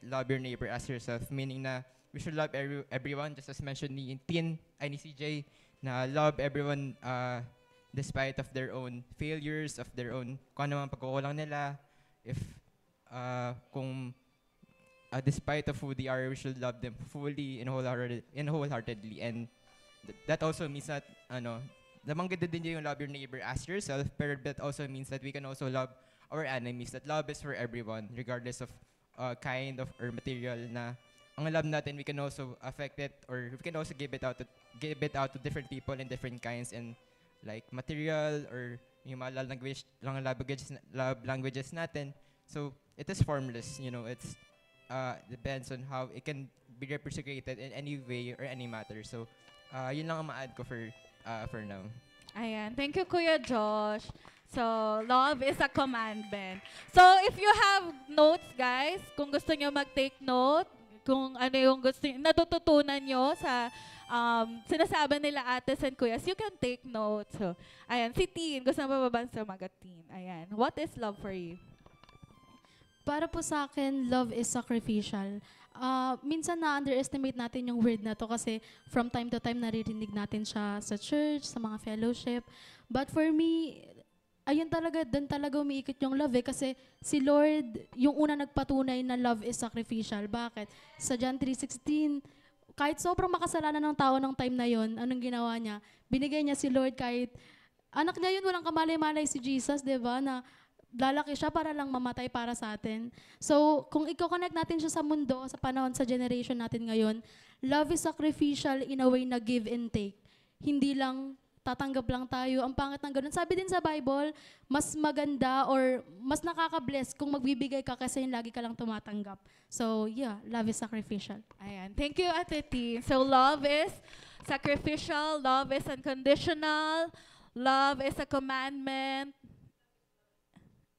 Love your neighbor as yourself. Meaning na we should love everyone, just as mentioned ni CJ, na love everyone despite of their own failures, of their own, kung ano man pagkukulang nila. Despite of who they are, we should love them fully and wholeheartedly. And that also means that, nabanggit din yung love your neighbor as yourself, pero that also means that we can also love our enemies. That love is for everyone, regardless of kind of or material na ang love natin, we can also affect it, or we can also give it out to different people in different kinds, and like material or yung mga love languages natin. So it is formless, it's depends on how it can be reciprocated in any way or any matter. So yun lang ang ma-add ko for now. Ayan, thank you Kuya Josh. So, love is a commandment. So, if you have notes, guys, kung gusto nyo mag-take note, kung ano yung natututunan nyo sa sinasabi nila ates and kuyas, you can take notes. So, ayan, si Tin, gusto na ba babang sumagot, Tin? Ayan, what is love for you? Para po sa akin, love is sacrificial. Minsan na-underestimate natin yung word na to kasi from time to time naririnig natin siya sa church, sa mga fellowship. But for me, ayun talaga, doon talaga umiikot yung love kasi si Lord, yung una nagpatunay na love is sacrificial. Bakit? Sa John 3:16, kahit sobrang makasalanan ng tao ng time na yon, anong ginawa niya? Binigay niya si Lord kahit anak niya yun, walang kamalay-malay si Jesus, di ba? Na lalaki siya para lang mamatay para sa atin. So, kung i-connect natin siya sa mundo, sa panahon, sa generation natin ngayon, love is sacrificial in a way na give and take. Hindi lang tatanggap lang tayo. Ang pangit ng ganun. Sabi din sa Bible, mas maganda or mas nakaka-bless kung magbibigay ka kasi yung lagi ka lang tumatanggap. So, yeah, love is sacrificial. Ayan. Thank you, Ate T. So, love is sacrificial, love is unconditional, love is a commandment,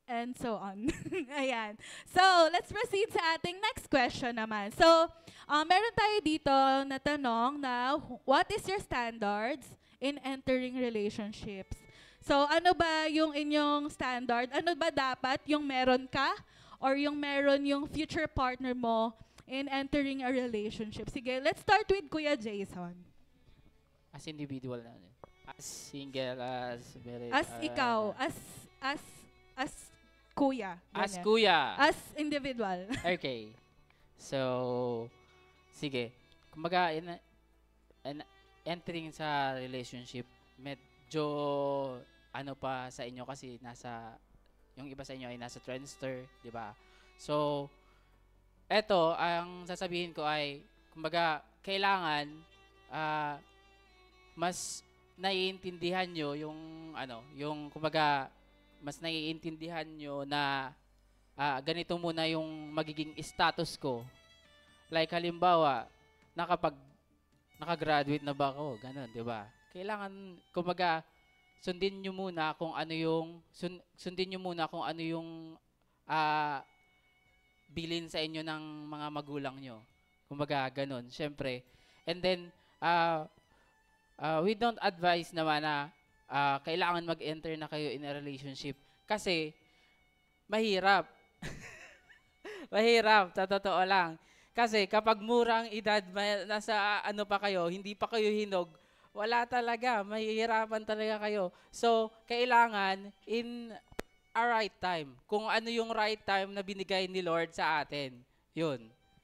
and so on. Ayan. So, let's proceed sa ating next question naman. So, meron tayo dito na tanong na, what is your standards in entering relationships? So, ano ba yung inyong standard? Ano ba dapat yung meron ka or yung meron yung future partner mo in entering a relationship? Sige, let's start with Kuya Jason. As individual na. As single, as married. As ikaw, as kuya. As ganyan. kuya. As individual. Okay. So, sige. Kumbaga, entering sa relationship, medyo ano pa sa inyo kasi yung iba sa inyo ay nasa Friendster, di ba? So, eto, ang sasabihin ko ay, kumbaga, kailangan, mas naiintindihan nyo yung kumbaga, mas naiintindihan nyo na ganito muna yung magiging status ko. Like halimbawa, nakagraduate na ba ako? Ganun, di ba? Kailangan, kumbaga, sundin nyo muna kung ano yung bilin sa inyo ng mga magulang nyo. Kumbaga, ganun, syempre. And then, we don't advise naman na kailangan mag-enter na kayo in a relationship kasi mahirap. Mahirap, sa totoo lang. Kasi kapag murang edad, nasa ano pa kayo, hindi pa kayo hinog, wala talaga, mahihirapan talaga kayo. So, kailangan in a right time. Kung ano yung right time na binigay ni Lord sa atin, yun.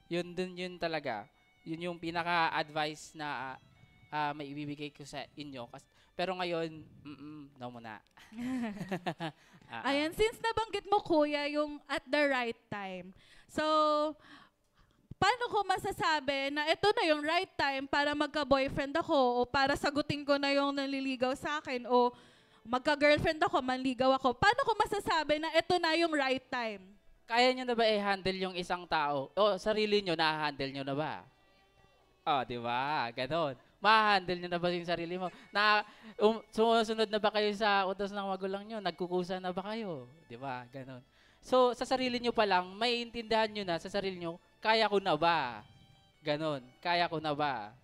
Yun talaga. Yun yung pinaka-advice na may ibibigay ko sa inyo. Pero ngayon, no muna. Ayan, since nabanggit mo, Kuya, yung at the right time. So, paano ko masasabi na ito na yung right time para magka-boyfriend ako o para sagutin ko na yung naliligaw sa akin o magka-girlfriend ako, manligaw ako? Paano ko masasabi na ito na yung right time? Kaya nyo na ba i-handle yung isang tao? O sarili nyo, na-handle nyo na ba? Di ba? Ganon. Ma-handle nyo na ba yung sarili mo? Sumusunod na ba kayo sa utos ng magulang nyo? Nagkukusa na ba kayo? Di ba? Ganon. So, sa sarili nyo pa lang, may intindihan nyo na sa sarili nyo, kaya ko na ba? Ganon. Kaya ko na ba?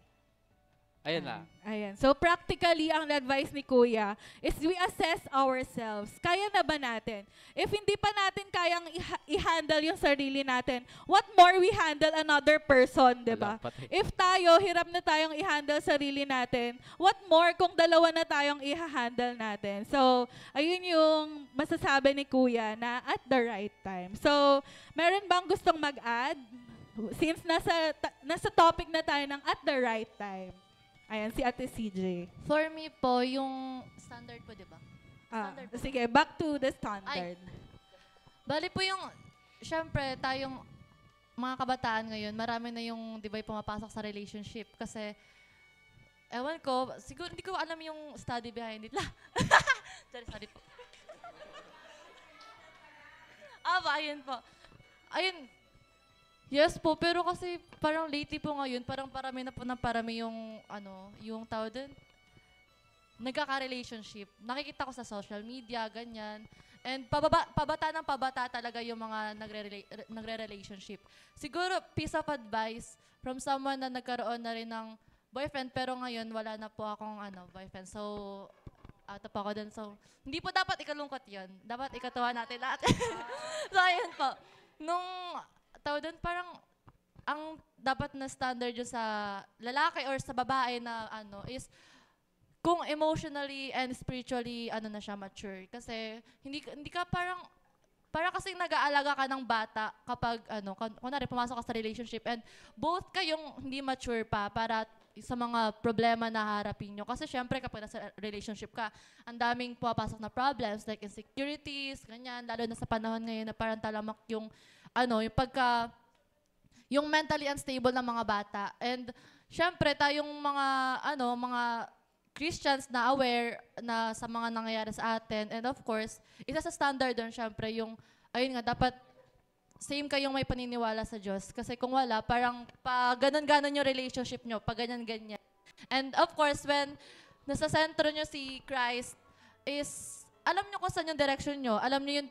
Ayun lang. Ayan. So, practically, ang advice ni Kuya is we assess ourselves. Kaya na ba natin? If hindi pa natin kayang i-handle yung sarili natin, what more we handle another person, di ba? If tayo, hirap na tayong i-handle sarili natin, what more kung dalawa na tayong i-handle natin? So, ayun yung masasabi ni Kuya na at the right time. So, meron bang gustong mag-add? Since nasa topic na tayo ng at the right time. Ayan, si Ate CJ. For me po, yung standard po, di ba? Sige, back to the standard. Bali po yung, syempre, tayong mga kabataan ngayon, marami na yung, di ba, pumapasok sa relationship. Kasi, ewan ko, siguro hindi ko alam yung study behind it. Sorry po. Ayun po. Ayun, yes po, pero kasi parang lately po ngayon, parang parami na po ng parami yung tao din. Nagkaka-relationship. Nakikita ko sa social media, ganyan. And pabata ng pabata talaga yung mga nagre-relationship. Siguro, piece of advice from someone na nagkaroon na rin ng boyfriend, pero ngayon wala na po akong boyfriend. So, out po ako dun. So, hindi po dapat ikalungkot yun. Dapat ikatuwa natin lahat. So, ayun po. nung tawag doon, parang ang dapat na standard yun sa lalaki or sa babae na ano is kung emotionally and spiritually ano na siya mature. Kasi hindi ka parang kasing nag-aalaga ka ng bata kapag ano, kunwari pumasok ka sa relationship and both kayong hindi mature pa para sa mga problema na harapin nyo. Kasi syempre kapag nasa relationship ka, ang daming pumapasok na problems like insecurities, ganyan, lalo na sa panahon ngayon na parang talamak yung ano, yung mentally unstable ng mga bata. And syempre tayong mga Christians na aware na sa mga nangyayari sa atin. And of course, isa sa standard doon syempre yung, ayun nga, dapat same kayong may paniniwala sa Diyos. Kasi kung wala, parang pa ganon-ganon yung relationship nyo, pa ganyan-ganyan. And of course, when nasa sentro nyo si Christ, is alam nyo kung saan yung direction nyo, alam nyo yung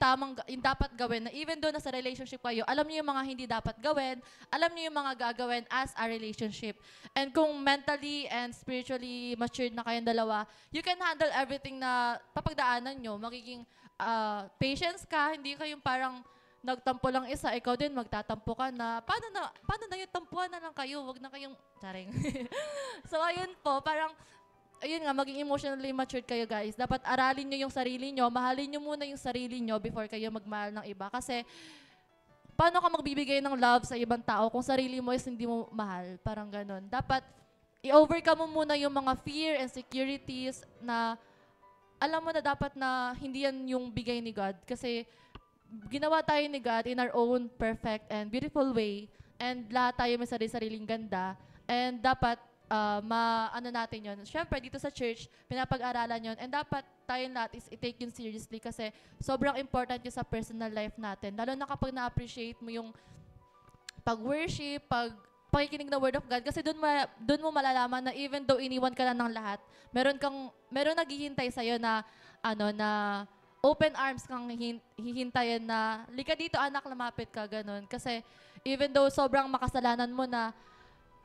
dapat gawin, na even though nasa relationship kayo, alam nyo yung mga hindi dapat gawin, alam nyo yung mga gagawin as a relationship. And kung mentally and spiritually matured na kayong dalawa, you can handle everything na papagdaanan nyo. Magiging patience ka, hindi kayong parang nagtampo lang isa, ikaw din magtatampo ka na, paano na yung tampuhan na lang kayo, wag na kayong, charing. So ayun po, parang, ayun nga, maging emotionally matured kayo guys. Dapat aralin nyo yung sarili nyo, mahalin nyo muna yung sarili nyo before kayo magmahal ng iba. Kasi, paano ka magbibigay ng love sa ibang tao kung sarili mo is hindi mo mahal? Parang ganun. Dapat, i-overcome mo muna yung mga fear, insecurities na alam mo na dapat na hindi yan yung bigay ni God. Kasi, ginawa tayo ni God in our own perfect and beautiful way. And lahat tayo may sarili-sariling ganda. And dapat, ano natin yun. Siyempre, dito sa church, pinapag-aralan yun. And dapat tayong lahat is i-take yun seriously kasi sobrang important yun sa personal life natin. Lalo na kapag na-appreciate mo yung pag-worship, pakikinig ng Word of God. Kasi doon mo malalaman na even though iniwan ka na ng lahat, meron naghihintay sa'yo na, na open arms kang hihintayin na, lika dito anak, lumapit ka, ganun. Kasi even though sobrang makasalanan mo na,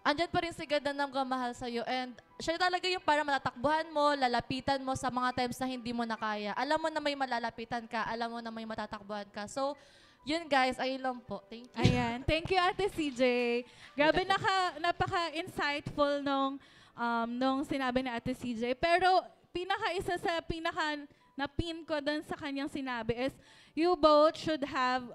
andyan pa rin si God na nagmamahal sa'yo. And siya talaga yung para matatakbuhan mo, lalapitan mo sa mga times na hindi mo na kaya. Alam mo na may malalapitan ka, alam mo na may matatakbuhan ka. So, yun guys, ayun lang po. Thank you. Ayan. Thank you, Ate CJ. Grabe, napaka-insightful nung sinabi ni Ate CJ. Pero, isa sa na-pin ko dun sa kanyang sinabi is, you both should have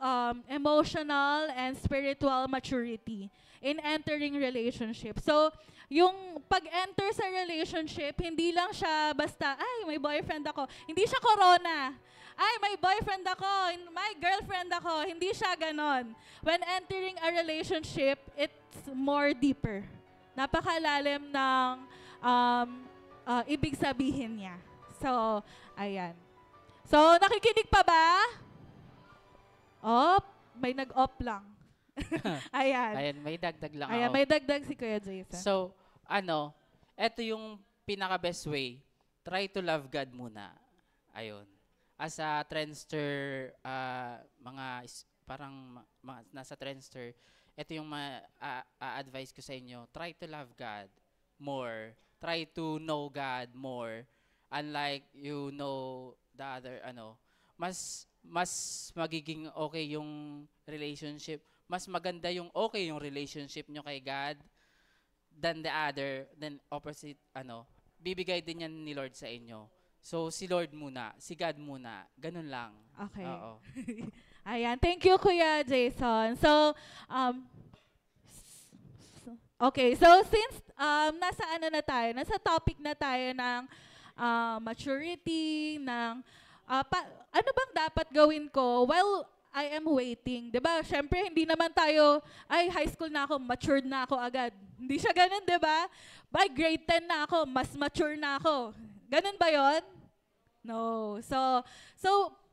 emotional and spiritual maturity in entering relationship. So, yung pag-enter sa relationship, hindi lang siya basta, ay, may boyfriend ako. Hindi siya corona. Ay, may boyfriend ako, may girlfriend ako. Hindi siya ganon. When entering a relationship, it's more deeper. Napakalalim ng ibig sabihin niya. So, ayan. So, nakikinig pa ba? May nag-off lang. Ayan. May dagdag lang Ayan, ako. may dagdag si Kuya Jason. So, eto yung pinaka-best way. Try to love God muna. Ayun. As a trendster, nasa trendster, ito yung advice ko sa inyo. Try to love God more. Try to know God more. Unlike you know the other, mas magiging okay yung relationship. Mas maganda yung okay yung relationship nyo kay God than opposite, bibigay din yan ni Lord sa inyo. So, si Lord muna, si God muna, ganun lang. Okay. Oo. Ayan, thank you Kuya Jason. So, okay, so since nasa topic na tayo ng maturity, ng ano bang dapat gawin ko while I am waiting? Diba? Siyempre, hindi naman tayo, high school na ako, matured na ako agad. Hindi siya ganun, diba? By grade 10 na ako, mas mature na ako. Ganun ba yon? No. So,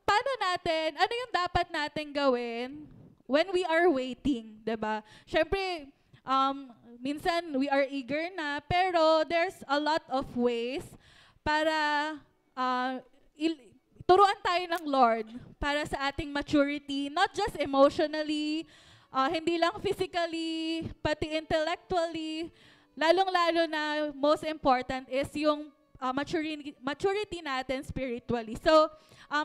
paano natin, ano yung dapat natin gawin when we are waiting, diba? Siyempre, minsan we are eager na, pero there's a lot of ways para turuan tayo ng Lord para sa ating maturity, not just emotionally, hindi lang physically, pati intellectually, lalong-lalo na most important is yung maturity natin spiritually. So,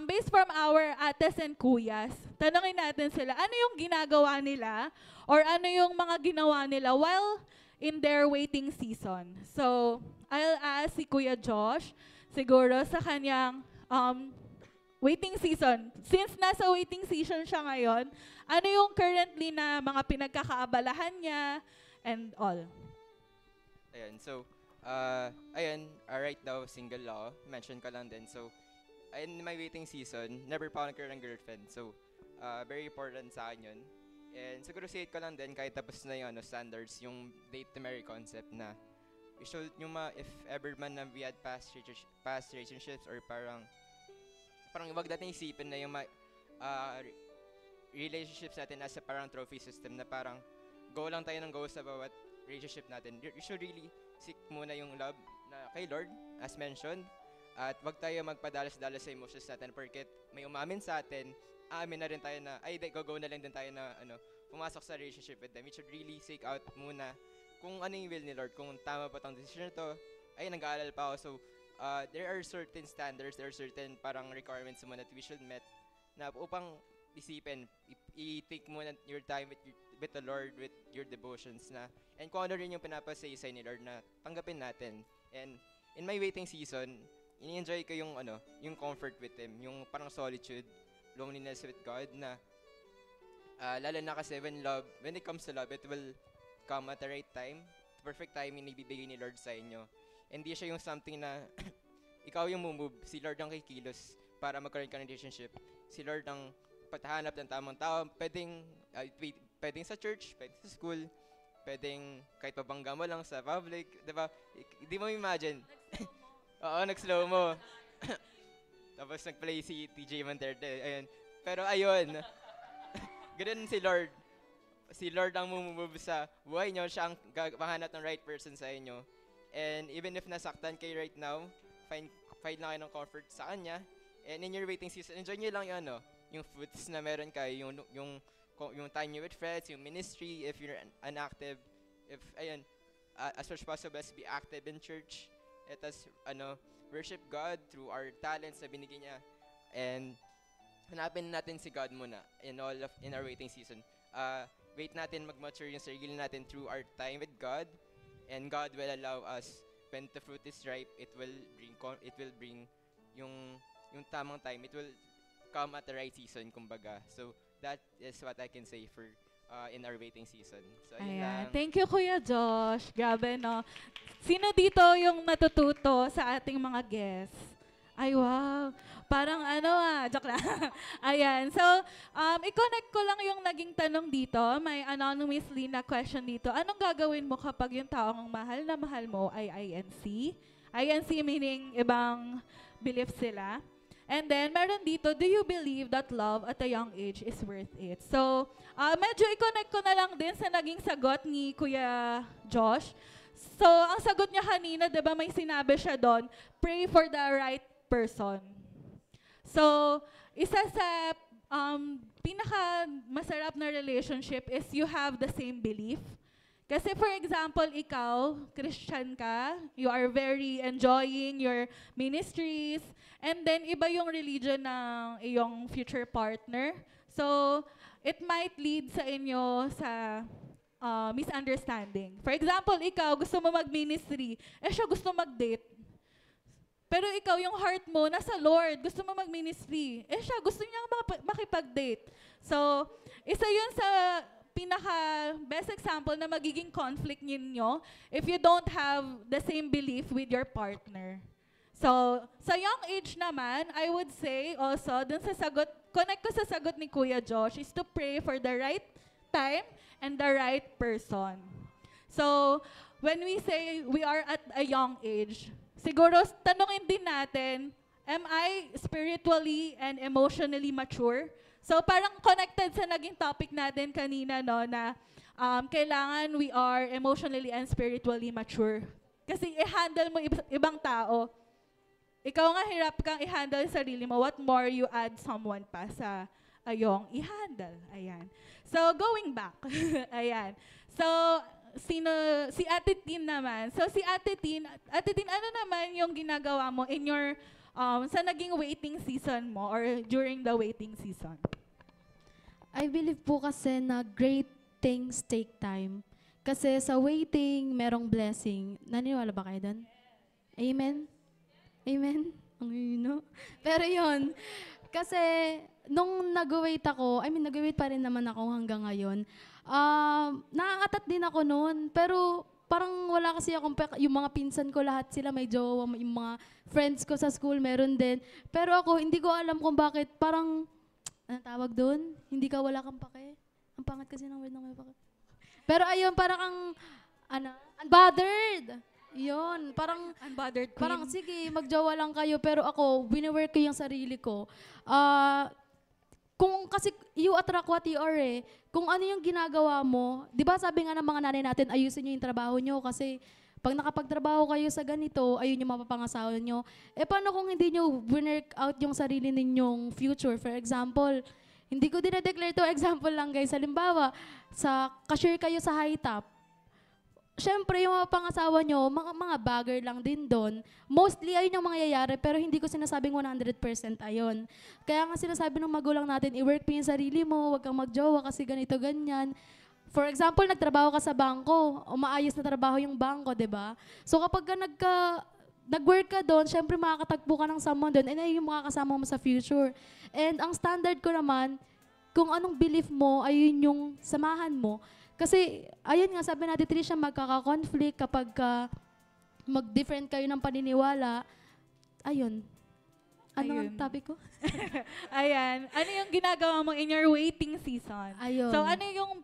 based from our ates and kuyas, tanungin natin sila, ano yung ginagawa nila or ano yung mga ginawa nila while in their waiting season. So, I'll ask si Kuya Josh, siguro sa kanyang waiting season. Since nasa waiting season siya ngayon, ano yung currently na mga pinagkakaabalahan niya and all? Ayan, so, right now, single ako. Mention ko lang din. So, in my waiting season, never pa ako nagkaroon ng girlfriend. So, very important sa akin yun. And siguro say ko lang din, kahit tapos na yung standards, yung date to marry concept na usually, if ever man na we had past relationships or parang wag natin isipin na yung relationships natin as a parang trophy system na parang go lang tayo ng go sa bawat relationship natin. You should really seek muna yung love na kay Lord, as mentioned. At wag tayo magpadalas-dalas sa emotions natin porket may umamin sa atin, aamin na rin tayo na, go na lang din tayo na pumasok sa relationship with them. We should really seek out muna kung ano yung will ni Lord, kung tama ba tong decision na to. Nag-aalala pa ako. So, there are certain standards, there are certain parang requirements muna that we should met na upang isipin, i-take muna your time with the Lord, with your devotions na, and kung ano rin yung pinapasay ni Lord na tanggapin natin. And in my waiting season, ini-enjoy ko yung comfort with Him, yung parang solitude, loneliness with God na lalo na kasi when it comes to love, it will come at the right time, perfect timing na ibibigay ni Lord sa inyo. Hindi siya yung something na ikaw yung move, si Lord ang kikilos para magkaroon ka ng relationship. Si Lord ang patahanap ng tamang tao. Pwedeng sa church, pwedeng sa school, pwedeng kahit pabangga mo lang sa public, diba? Hindi mo imagine. Oo, nag-slow mo. Tapos nag-play si TJ Monterde. Ayun. Pero ayun, ganun si Lord. Si Lord ang move sa buhay nyo. Siya ang mahanap ng right person sa inyo. And even if nasaktan kayo right now, find lang kayo ng comfort sa Kanya. And in your waiting season, enjoy nyo lang yung fruits na meron kayo, yung time nyo with friends, yung ministry, if you're unactive, as much possible as be active in church. Let us, worship God through our talents na binigyan niya. And hanapin natin si God muna in our waiting season. Wait natin mag-mature yung sarili natin through our time with God. And God will allow us, when the fruit is ripe, it will bring yung tamang time. It will come at the right season, kumbaga. So that is what I can say for in our waiting season. So, ayan. Thank you, Kuya Josh. Grabe, no? Sino dito yung natututo sa ating mga guests? Ay, wow. Parang joke lang. Ayan. So, i-connect ko lang yung naging tanong dito. May anonymously na question dito. Anong gagawin mo kapag yung taong mahal na mahal mo ay INC? INC meaning ibang belief sila. And then, meron dito, do you believe that love at a young age is worth it? So, medyo i-connect ko na lang din sa naging sagot ni Kuya Josh. So, ang sagot niya kanina, di ba may sinabi siya doon, pray for the right person. So, isa sa pinaka masarap na relationship is you have the same belief. Kasi for example, ikaw, Christian ka, you are very enjoying your ministries, and then iba yung religion ng iyong future partner. So, it might lead sa inyo sa misunderstanding. For example, ikaw gusto mo mag-ministry, siya gusto mag-date. Pero ikaw, yung heart mo, nasa Lord, gusto mo mag-ministry. Siya gusto niya makipag-date. So, isa yun sa pinaka-best example na magiging conflict ninyo if you don't have the same belief with your partner. So, sa young age naman, I would say also, dun sa sagot, connect ko sa sagot ni Kuya Josh, is to pray for the right time and the right person. So, when we say we are at a young age, siguro tanungin din natin, am I spiritually and emotionally mature? So parang connected sa naging topic natin kanina, no, na kailangan we are emotionally and spiritually mature. Kasi i-handle mo ibang tao. Ikaw nga hirap kang i-handle sarili mo. What more you add someone pa sa ayong i-handle. Ayan. So going back. Ayan. So si Ate Tin naman. So si Ate Tin, ano naman yung ginagawa mo in your sa naging waiting season mo or during the waiting season? I believe po kasi na great things take time. Kasi sa waiting, merong blessing. Naniwala ba kayo doon? Amen? Amen? Ang no? Pero yun, kasi nung nag-wait ako, nag-wait pa rin naman ako hanggang ngayon, nakakatat din ako noon. Pero parang wala kasi akong, yung mga pinsan ko lahat sila may jowa, yung mga friends ko sa school meron din. Pero ako, hindi ko alam kung bakit, parang, ano tawag doon? Hindi ka wala kang pake. Ang pangat kasi ng word na may pake. Pero ayun, parang kang, unbothered. Yun, parang, unbothered queen. Parang, sige, magjowa lang kayo. Pero ako, wini-work ko yung sarili ko. Kasi you attract what you are eh. Kung ano yung ginagawa mo, di ba sabi nga ng mga nanay natin, ayusin nyo yung trabaho nyo kasi pag nakapagtrabaho kayo sa ganito, ayun yung mapapangasawa nyo. Paano kung hindi nyo work out yung sarili ninyong future? For example, hindi ko dinadeclare to, example lang guys. Halimbawa, cashier kayo sa high top. Siyempre, yung mga pangasawa nyo, mga bagger lang din doon. Mostly, ayun yung mangyayari, pero hindi ko sinasabing 100% ayun. Kaya nga sinasabi ng magulang natin, i-work mo yung sarili mo, huwag kang magjowa kasi ganito, ganyan. For example, nagtrabaho ka sa bangko, o maayos na trabaho yung bangko, di ba? So kapag nag-work ka doon, syempre makakatagpo ka ng someone doon, and ayun yung makakasama mo sa future. And ang standard ko naman, kung anong belief mo, ayun yung samahan mo. Kasi, ayun nga, sabi natin, Trisha, magkaka-conflict kapag mag-different kayo ng paniniwala. Ayun. Ano ang topic ko? Ayan. Ano yung ginagawa mo in your waiting season? Ayun. So, ano yung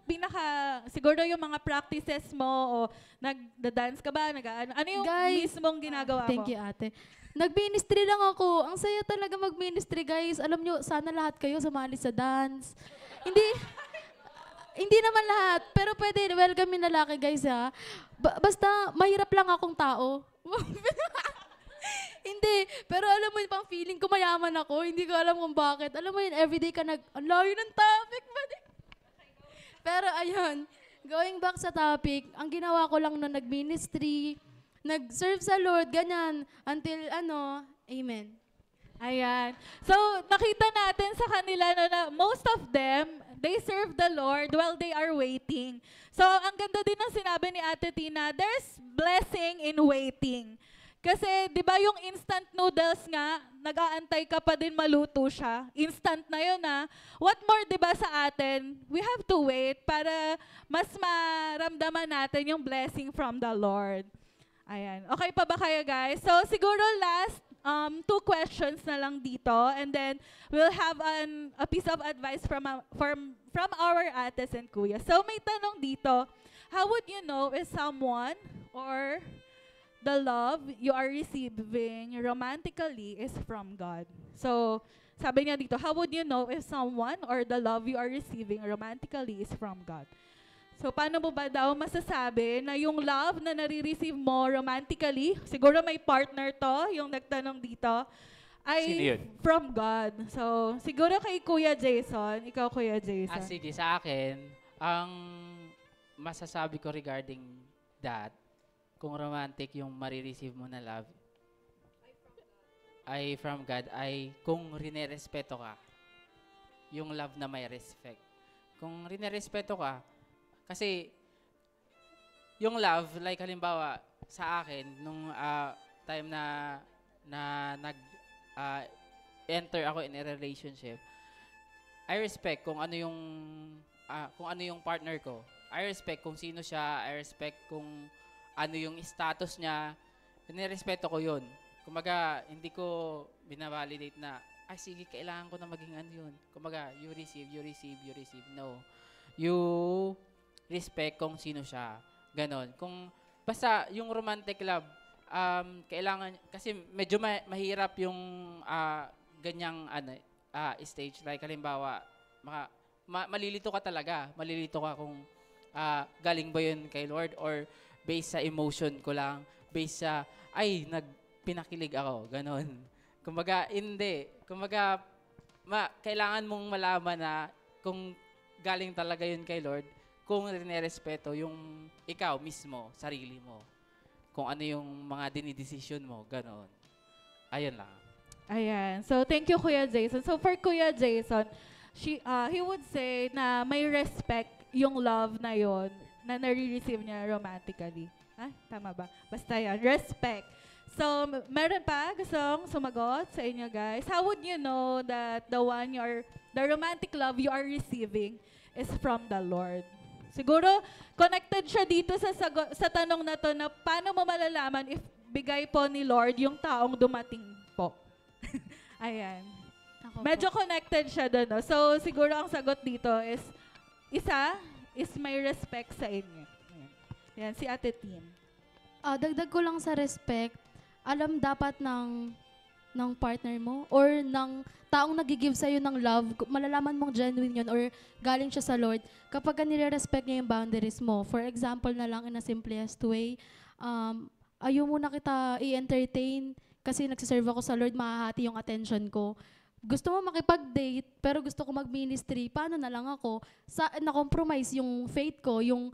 siguro yung mga practices mo o nagda-dance ka ba? Ano yung mismong ginagawa mo? Thank you, ate. Nag-ministry lang ako. Ang saya talaga mag-ministry, guys. Alam nyo, sana lahat kayo sumali sa dance. Hindi naman lahat, pero pwede, welcome yung lalaki guys ha. Basta mahirap lang akong tao. Hindi, pero alam mo yun, pang feeling ko mayaman ako, hindi ko alam kung bakit. Alam mo yun, everyday ka ang layo ng topic. Pero ayun, going back sa topic, ang ginawa ko lang nung nag-ministry, nag-serve sa Lord, ganyan, until amen. Ayan. So, nakita natin sa kanila na most of them, they serve the Lord while they are waiting. So, ang ganda din ng sinabi ni Ate Tina, there's blessing in waiting. Kasi, di ba yung instant noodles nga, nag-aantay ka pa din maluto siya. Instant na yun What more, di ba sa atin, we have to wait para mas maramdaman natin yung blessing from the Lord. Ayan. Okay pa ba kayo guys? So, siguro last, 2 questions na lang dito, and then we'll have a piece of advice from our ates and kuya. So may tanong dito, how would you know if someone or the love you are receiving romantically is from God? So sabi niya dito, how would you know if someone or the love you are receiving romantically is from God? So, paano mo ba daw masasabi na yung love na nare-receive mo romantically, siguro may partner to, yung nagtanong dito, ay from God. So, siguro kay Kuya Jason, ikaw Kuya Jason. Sige, sa akin, ang masasabi ko regarding that, kung romantic yung marireceive mo na love, ay from God, ay kung rinerespeto ka, yung love na may respect. Kung rinerespeto ka, kasi, yung love, like halimbawa, sa akin, nung time na enter ako in a relationship, I respect kung ano yung partner ko. I respect kung sino siya, I respect kung ano yung status niya. Nirespeto ko yun. Kumaga, hindi ko binavalidate na, sige, kailangan ko na maging ano yun. Kumaga, you receive. No. You respect kung sino siya. Ganon. Kung basta yung romantic love, kailangan, kasi medyo mahirap yung ganyang stage. Like, halimbawa, malilito ka talaga. Malilito ka kung galing ba yun kay Lord or based sa emotion ko lang. Based sa, pinakilig ako. Ganon. Kumbaga, hindi. Kumbaga, kailangan mong malaman na kung galing talaga yun kay Lord, kung nirespeto yung ikaw mismo, sarili mo. Kung ano yung mga dinidesisyon mo, gano'n. Ayun lang. Ayan. So, thank you, Kuya Jason. So, for Kuya Jason, he would say na may respect yung love na yon na nare-receive niya romantically. Ah, tama ba? Basta yan. Respect. So, meron pa gustong sumagot sa inyo, guys? How would you know that the romantic love you are receiving is from the Lord? Siguro, connected siya dito sa tanong na to na paano mo malalaman if bigay po ni Lord yung taong dumating po. Ayan. Medyo connected siya doon. No? So, siguro ang sagot dito is, isa is may respect sa inyo. Ayan, si Ate Tin. Dagdag ko lang sa respect, alam dapat ng partner mo or ng taong nagigive sa'yo ng love, malalaman mong genuine yun or galing siya sa Lord kapag nire-respect niya yung boundaries mo. For example na lang in a simplest way, ayaw muna kita i-entertain kasi nagsiserve ako sa Lord, mahahati yung attention ko. Gusto mo makipag-date, pero gusto ko mag-ministry, paano na lang ako? Na-compromise yung faith ko, yung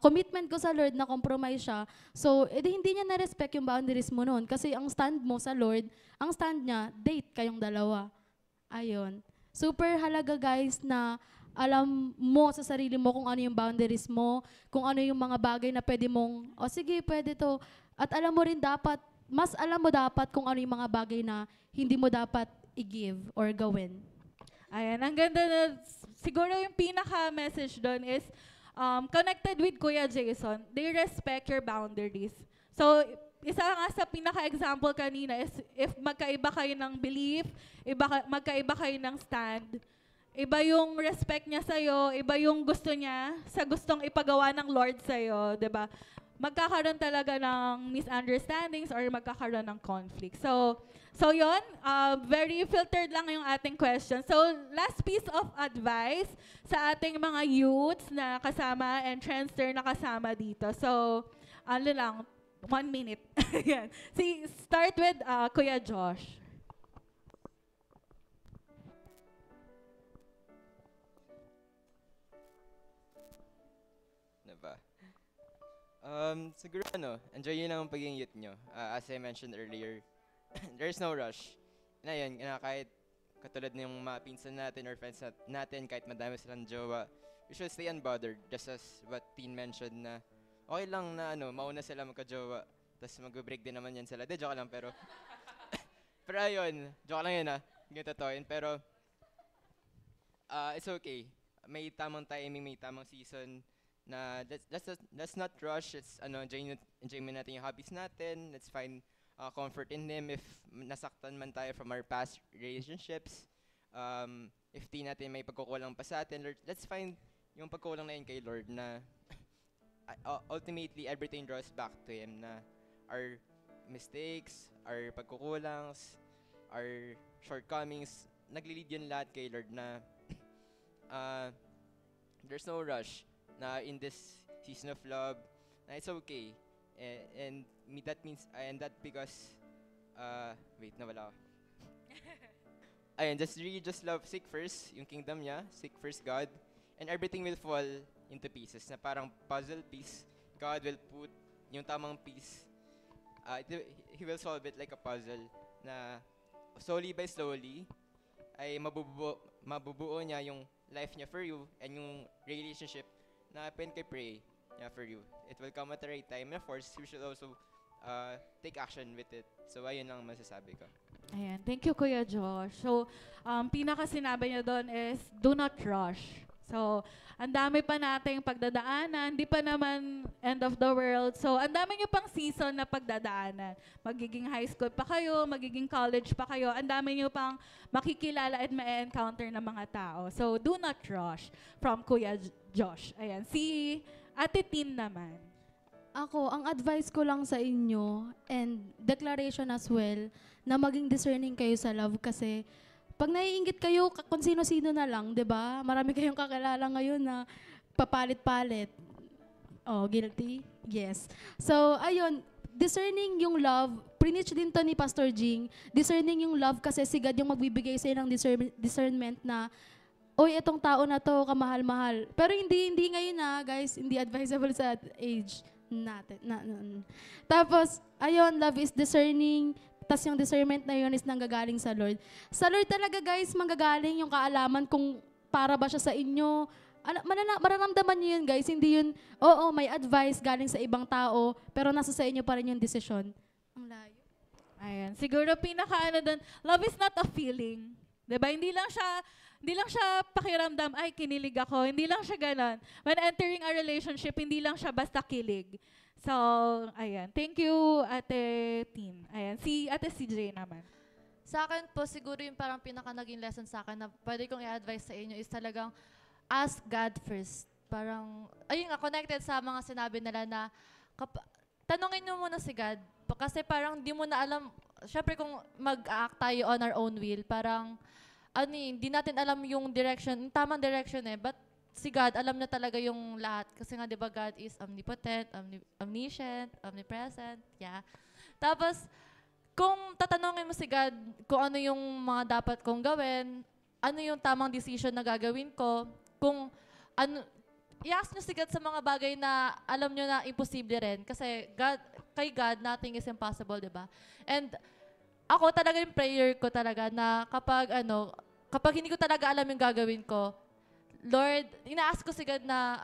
commitment ko sa Lord, na-compromise siya. So, hindi niya na-respect yung boundaries mo noon. Kasi ang stand mo sa Lord, ang stand niya, date kayong dalawa. Ayun. Super halaga, guys, na alam mo sa sarili mo kung ano yung boundaries mo, kung ano yung mga bagay na pwede mong, sige, pwede to. At alam mo rin dapat, mas alam mo dapat kung ano yung mga bagay na hindi mo dapat i-give or gawin. Ayan, ang ganda na, siguro yung pinaka-message doon is, connected with Kuya Jason, they respect your boundaries. So, isa nga sa pinaka-example kanina is, if magkaiba kayo ng belief, magkaiba kayo ng stand, iba yung respect niya sa'yo, iba yung gusto niya sa gustong ipagawa ng Lord sa'yo, diba? Magkakaroon talaga ng misunderstandings or magkakaroon ng conflict. So yon, very filtered lang yung ating question. So last piece of advice sa ating mga youths na kasama and trendster na kasama dito. So, ano lang, 1 minute. Yan. Start with Kuya Josh. Diba? Siguro enjoy nyo lang ang pagiging youth nyo. As I mentioned earlier, there's no rush. Na yun, kahit katulad ng mga pinsan natin or friends natin, kahit madami silang jowa, we should stay unbothered. Just as what Teen mentioned na okay lang na mauna sila magka-jowa, tapos mag-break din naman yan sila. De, joke lang, pero pero ayun, joke lang yun yung totoo yun. Pero it's okay. May tamang timing, may tamang season na let's not rush. It's enjoy mo natin yung hobbies natin. Let's find comfort in Him if nasaktan man tayo from our past relationships. If di natin may pagkukulang pa sa atin, Lord, let's find yung pagkukulang na yun kay Lord na ultimately everything draws back to Him, na our mistakes, our pagkukulangs, our shortcomings, naglilid yun lahat kay Lord na there's no rush na in this season of love, na it's okay. And that means, and that because, wait, nawala ako. Ayun, just love, seek first yung kingdom niya, seek first God, and everything will fall into pieces. Na parang puzzle piece, God will put yung tamang piece. He will solve it like a puzzle na slowly by slowly ay mabubuo niya yung life niya for you and yung relationship na pen kay pray niya for you. It will come at the right time. And of course, you should also take action with it. So, ayun lang masasabi ko. Ayan. Thank you, Kuya Josh. So, pinaka-sinabi niya doon is, do not rush. So, ang dami pa nating pagdadaanan. Di pa naman end of the world. So, ang dami niyo pang season na pagdadaanan. Magiging high school pa kayo, magiging college pa kayo. Ang dami niyo pang makikilala at ma-encounter ng mga tao. So, do not rush from Kuya Josh. Ayan. Si Ate Tin naman. Ako, ang advice ko lang sa inyo and declaration as well na maging discerning kayo sa love kasi pag naiinggit kayo kung sino-sino na lang, 'di ba? Marami kayong kakilala ngayon na papalit-palit. Oh, guilty? Yes. So, ayun, discerning yung love, preach din to ni Pastor Jing, discerning yung love kasi si God yung magbibigay sa'yo ng discernment na oy, itong tao na to, kamahal-mahal. Pero hindi ngayon na, guys, hindi advisable sa age natin. Tapos, ayun, love is discerning. Tapos yung discernment na yun is nanggagaling sa Lord. Sa Lord talaga, guys, manggagaling yung kaalaman kung para ba siya sa inyo. Mararamdaman niyo yun, guys. Hindi yun, oo, may advice galing sa ibang tao, pero nasa sa inyo pa rin yung desisyon. Ang layo. Ayan. Siguro pinaka-ano doon, love is not a feeling. Diba? Hindi lang siya pakiramdam, ay, kinilig ako. Hindi lang siya ganon. When entering a relationship, hindi lang siya basta kilig. So, ayan. Thank you, Ate Tin. Ayan. Si Ate CJ naman. Sa akin po, siguro yung parang pinaka-naging lesson sa akin na pwede kong i-advise sa inyo is talagang ask God first. Parang, ayun nga, connected sa mga sinabi nila na tanungin nyo muna si God. Kasi parang di mo na alam, syempre kung mag-act tayo on our own will, parang, hindi natin alam yung direction, yung tamang direction but si God, alam na talaga yung lahat. Kasi nga, di ba, God is omnipotent, omniscient, omnipresent, yeah. Tapos, kung tatanungin mo si God kung ano yung mga dapat kong gawin, ano yung tamang decision na gagawin ko, kung ano, i-ask nyo si God sa mga bagay na alam nyo na imposible rin. Kasi kay God, nothing is impossible, di ba? And ako talaga yung prayer ko talaga na kapag hindi ko talaga alam yung gagawin ko, Lord, ina-ask ko si God na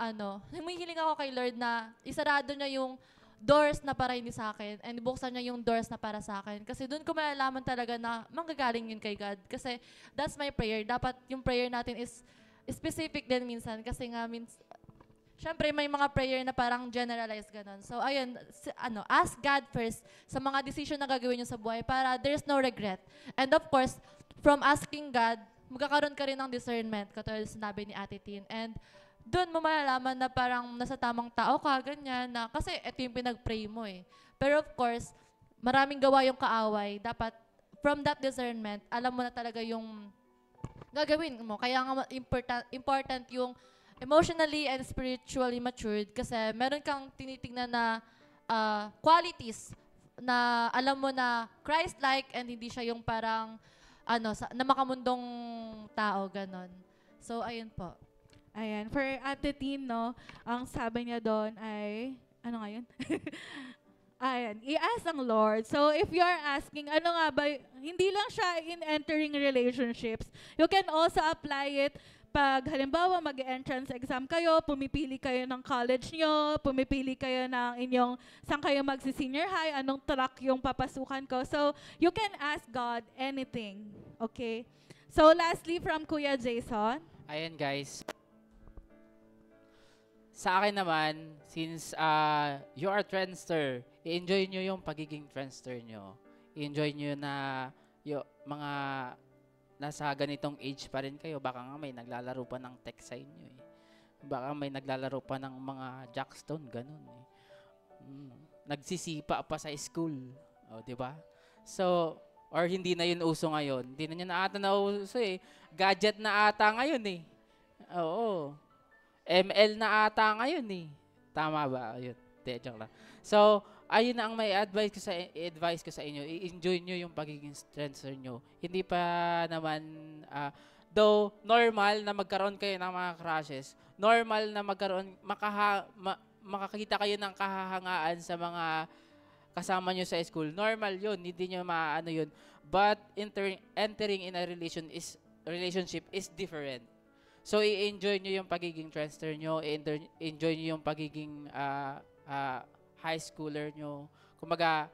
humihiling ako kay Lord na isarado niya yung doors na para hindi sa akin and buksan niya yung doors na para sa akin. Kasi doon ko malalaman talaga na manggagaling yun kay God. Kasi that's my prayer. Dapat yung prayer natin is specific din minsan. Kasi nga, syempre may mga prayer na parang generalized ganun. So, ayun, ask God first sa mga decision na gagawin niyo sa buhay para there's no regret. And of course, from asking God, magkakaroon ka rin ng discernment, katulad sinabi ni Ate Tin. And doon mo malalaman na parang nasa tamang tao ka, ganyan, na kasi ito yung pinag-pray mo Pero of course, maraming gawa yung kaaway. Dapat, from that discernment, alam mo na talaga yung gagawin mo. Kaya nga important yung emotionally and spiritually matured kasi meron kang tinitingnan na qualities na alam mo na Christ-like and hindi siya yung parang na makamundong tao, ganon. So, ayun po. Ayan. For Ate Tin, ang sabi niya doon ay, ano nga yun? Ayan, i-ask ang Lord. So, if you are asking, ano nga ba, hindi lang siya in entering relationships. You can also apply it pag halimbawa mag-entrance exam kayo, pumipili kayo ng college nyo, pumipili kayo ng inyong, saan kayo magsi-senior high, anong track yung papasukan ko. So, you can ask God anything. Okay? So, lastly, from Kuya Jason. Ayan guys. Sa akin naman, since you are trendster, i-enjoy nyo yung pagiging trendster nyo. I-enjoy nyo na yung mga nasa ganitong age pa rin kayo. Baka nga may naglalaro pa ng tech sa inyo Baka may naglalaro pa ng mga jackstone, ganun Nagsisipa pa sa school. O, di ba? So, or hindi na yun uso ngayon. Hindi na yun ata na uso Gadget na ata ngayon Oo. ML na ata ngayon Tama ba? Ayun. Joke lang. So, ayun na ang may advice ko sa inyo. I-enjoy nyo yung pagiging strengths nyo. Hindi pa naman, though normal na magkaroon kayo ng mga crushes, normal na makakita kayo ng kahahangaan sa mga kasama nyo sa school. Normal yun. Hindi nyo maano yun. But entering in a relationship is different. So, i-enjoy nyo yung pagiging trendster nyo, i-enjoy nyo yung pagiging high schooler nyo. Kumbaga,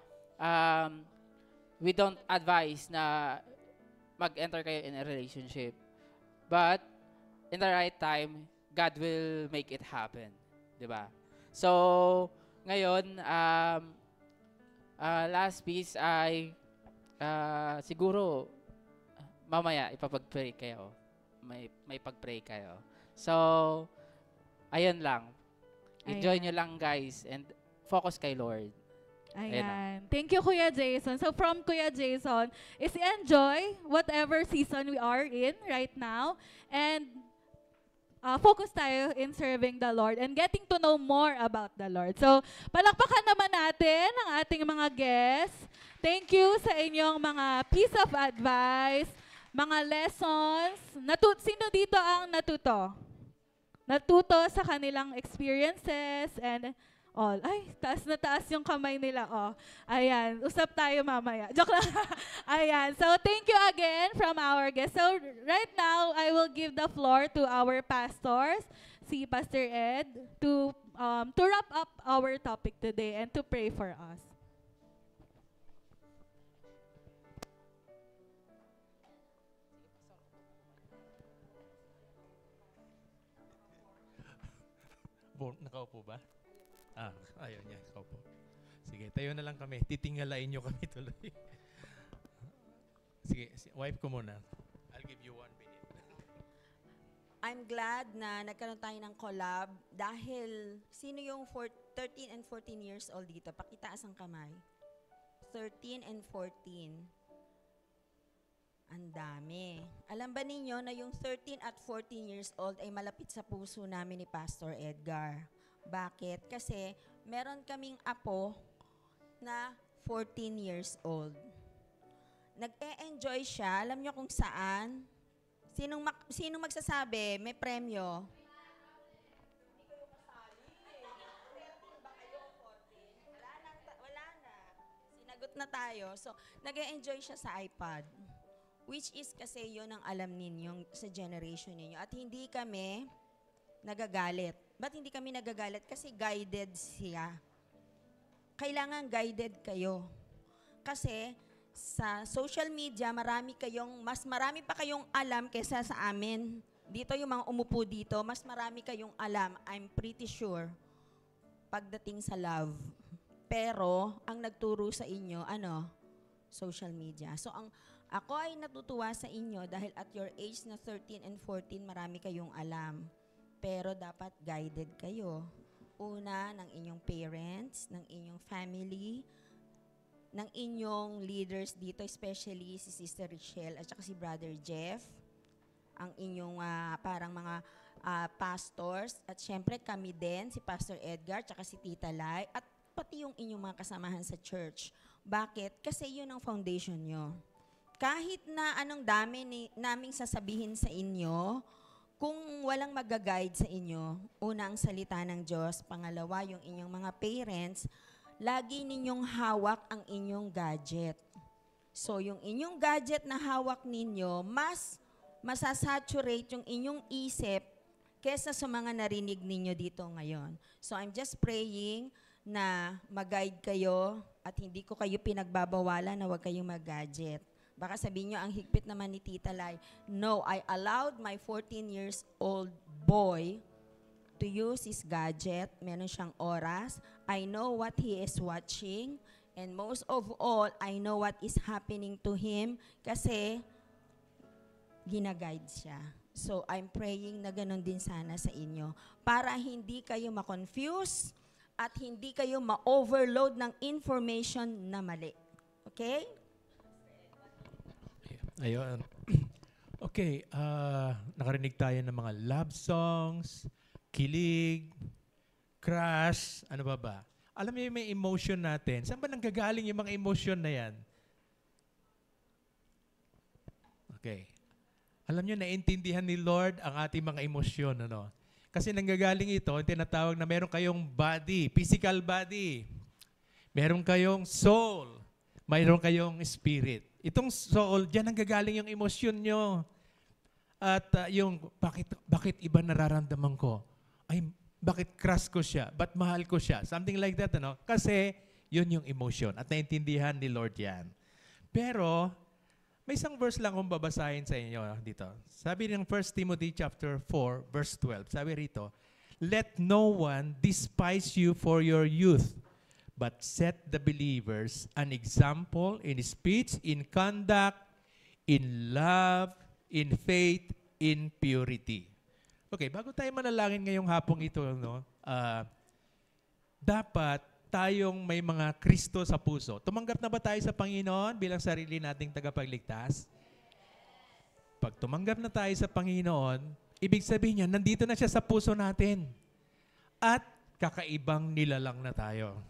we don't advise na mag-enter kayo in a relationship. But, in the right time, God will make it happen. Diba? So, ngayon, last piece ay siguro, mamaya, ipapag-pray kayo. May pag-pray kayo. So, ayun lang. Enjoy nyo lang, guys. And focus kay Lord. Ayan. Thank you, Kuya Jason. So, from Kuya Jason, is enjoy whatever season we are in right now. And focus tayo in serving the Lord and getting to know more about the Lord. So, palakpakan naman natin ang ating mga guests. Thank you sa inyong mga piece of advice. mga lessons. Sino dito ang natuto? Natuto sa kanilang experiences and all. Ay, taas na taas yung kamay nila. Oh, ayan. Usap tayo mamaya. Joke lang. Ayan. So, thank you again from our guests. So, right now, I will give the floor to our pastors, si Pastor Ed, to wrap up our topic today and to pray for us. Nakaupo ba? Ayaw niya. Nakaupo. Sige, tayo na lang kami. Titingalain niyo kami tuloy. Sige, wipe ko muna. I'll give you 1 minute. I'm glad na nagkaroon tayo ng collab dahil sino yung 13 and 14 years old dito? Pakitaas ang kamay. 13 and 14. Ang dami. Alam ba ninyo na yung 13 at 14 years old ay malapit sa puso namin ni Pastor Edgar? Bakit? Kasi meron kaming apo na 14 years old. Nag-e-enjoy siya. Alam niyo kung saan? Sinong magsasabi? May premyo. Wala na. Sinagot na tayo. So, nag-e-enjoy siya sa iPad. Which is kasi yun ang alam ninyong sa generation ninyo. At hindi kami nagagalit. Ba't hindi kami nagagalit? Kasi guided siya. Kailangan guided kayo. Kasi sa social media, mas marami pa kayong alam kaysa sa amin. Dito yung mga umupo dito, mas marami kayong alam. I'm pretty sure. Pagdating sa love. Pero, ang nagturo sa inyo, social media. So, ako ay natutuwa sa inyo dahil at your age na 13 and 14, marami kayong alam. Pero dapat guided kayo. Una, ng inyong parents, ng inyong family, ng inyong leaders dito, especially si Sister Richelle at saka si Brother Jeff, ang inyong parang mga pastors, at syempre kami din, si Pastor Edgar, at saka si Tita Lai, at pati yung inyong mga kasamahan sa church. Bakit? Kasi yun ang foundation nyo. Kahit na anong dami naming sasabihin sa inyo, kung walang mag-guide sa inyo, una ang salita ng Diyos, pangalawa yung inyong mga parents, lagi ninyong hawak ang inyong gadget. So yung inyong gadget na hawak ninyo, mas masasaturate yung inyong isip kesa sa mga narinig ninyo dito ngayon. So I'm just praying na mag-guide kayo at hindi ko kayo pinagbabawalan na huwag kayong mag-gadget. Baka sabihin nyo, ang higpit naman ni Tita Lai. No, I allowed my 14 years old boy to use his gadget. Meron siyang oras. I know what he is watching. And most of all, I know what is happening to him kasi ginaguide siya. So, I'm praying na ganun din sana sa inyo para hindi kayo ma-confuse at hindi kayo ma-overload ng information na mali. Okay? Ayun. Okay, nakarinig tayo ng mga love songs, kilig, crush, ano ba? Alam niyo yung may emotion natin. Saan ba nanggagaling yung mga emotion na yan? Okay. Alam niyo, naintindihan ni Lord ang ating mga emosyon, ano? Kasi nanggagaling ito, yung tinatawag na meron kayong body, physical body. Meron kayong soul. Mayroon kayong spirit. Itong soul, diyan nanggagaling yung emosyon nyo. At yung, bakit iba nararamdaman ko? Ay, bakit crush ko siya? Ba't mahal ko siya? Something like that, ano? Kasi, yun yung emotion. At naintindihan ni Lord yan. Pero, may isang verse lang kung babasahin sa inyo dito. Sabi ng 1 Timothy chapter 4, verse 12. Sabi rito, let no one despise you for your youth, but set the believers an example in speech, in conduct, in love, in faith, in purity. Okay, bago tayo manalangin ngayong hapong ito, no, dapat tayong may mga Kristo sa puso. Tumanggap na ba tayo sa Panginoon bilang sarili nating tagapagligtas? Pag tumanggap na tayo sa Panginoon, ibig sabihin niya, nandito na siya sa puso natin. At kakaibang nilalang na tayo.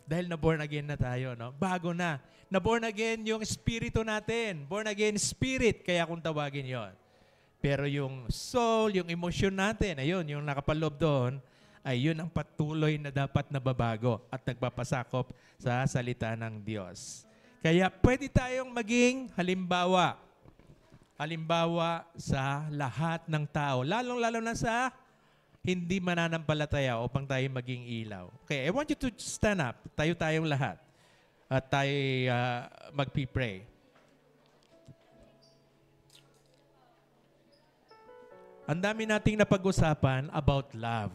Dahil na-born again na tayo, no? Bago na. Na-born again yung espiritu natin. Born again spirit, kaya kung tawagin yon. Pero yung soul, yung emosyon natin, ayun, yung nakapaloob doon, ay yun ang patuloy na dapat nababago at nagpapasakop sa salita ng Diyos. Kaya pwede tayong maging halimbawa. Halimbawa sa lahat ng tao. Lalong-lalo na sa hindi mananampalataya upang tayo maging ilaw. Okay, I want you to stand up. Tayo tayong lahat. At tayo magpipray. Ang dami nating napag-usapan about love.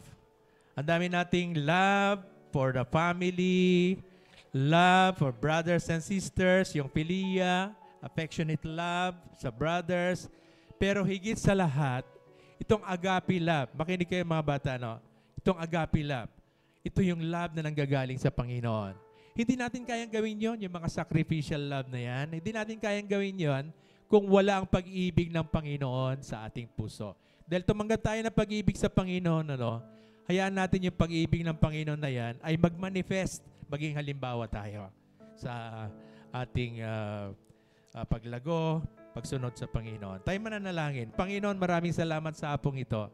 Ang dami nating love for the family, love for brothers and sisters, yung philia, affectionate love sa brothers. Pero higit sa lahat, itong agape love. Makinig kayo mga bata, no? Itong agape love. Ito yung love na nanggagaling sa Panginoon. Hindi natin kayang gawin yon, yung mga sacrificial love na yan. Hindi natin kayang gawin yon kung wala ang pag-ibig ng Panginoon sa ating puso. Dahil tumanggap tayo ng pag-ibig sa Panginoon, ano, hayaan natin yung pag-ibig ng Panginoon na yan ay mag-manifest, maging halimbawa tayo sa ating paglago, pagsunod sa Panginoon. Tayo mananalangin. Panginoon, maraming salamat sa apong ito.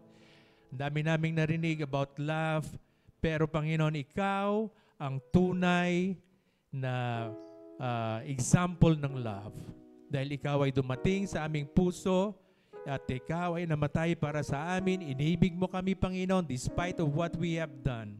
Ang dami naming narinig about love, pero Panginoon, Ikaw ang tunay na example ng love. Dahil Ikaw ay dumating sa aming puso, at Ikaw ay namatay para sa amin. Inibig mo kami, Panginoon, despite of what we have done.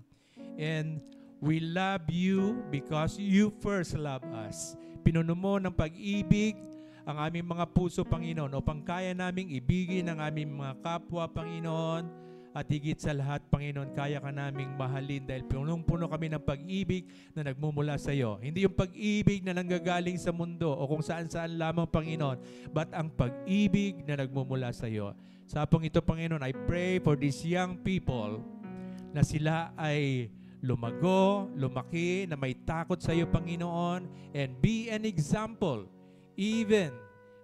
And we love you because you first love us. Pinuno mo ng pag-ibig ang aming mga puso, Panginoon, upang kaya naming ibigin ang aming mga kapwa, Panginoon. At higit sa lahat, Panginoon, kaya ka naming mahalin dahil punong-puno kami ng pag-ibig na nagmumula sa iyo. Hindi yung pag-ibig na nanggagaling sa mundo o kung saan-saan lamang, Panginoon, but ang pag-ibig na nagmumula sa iyo. Sa apong ito, Panginoon, I pray for these young people na sila ay lumago, lumaki, na may takot sa iyo, Panginoon, and be an example, even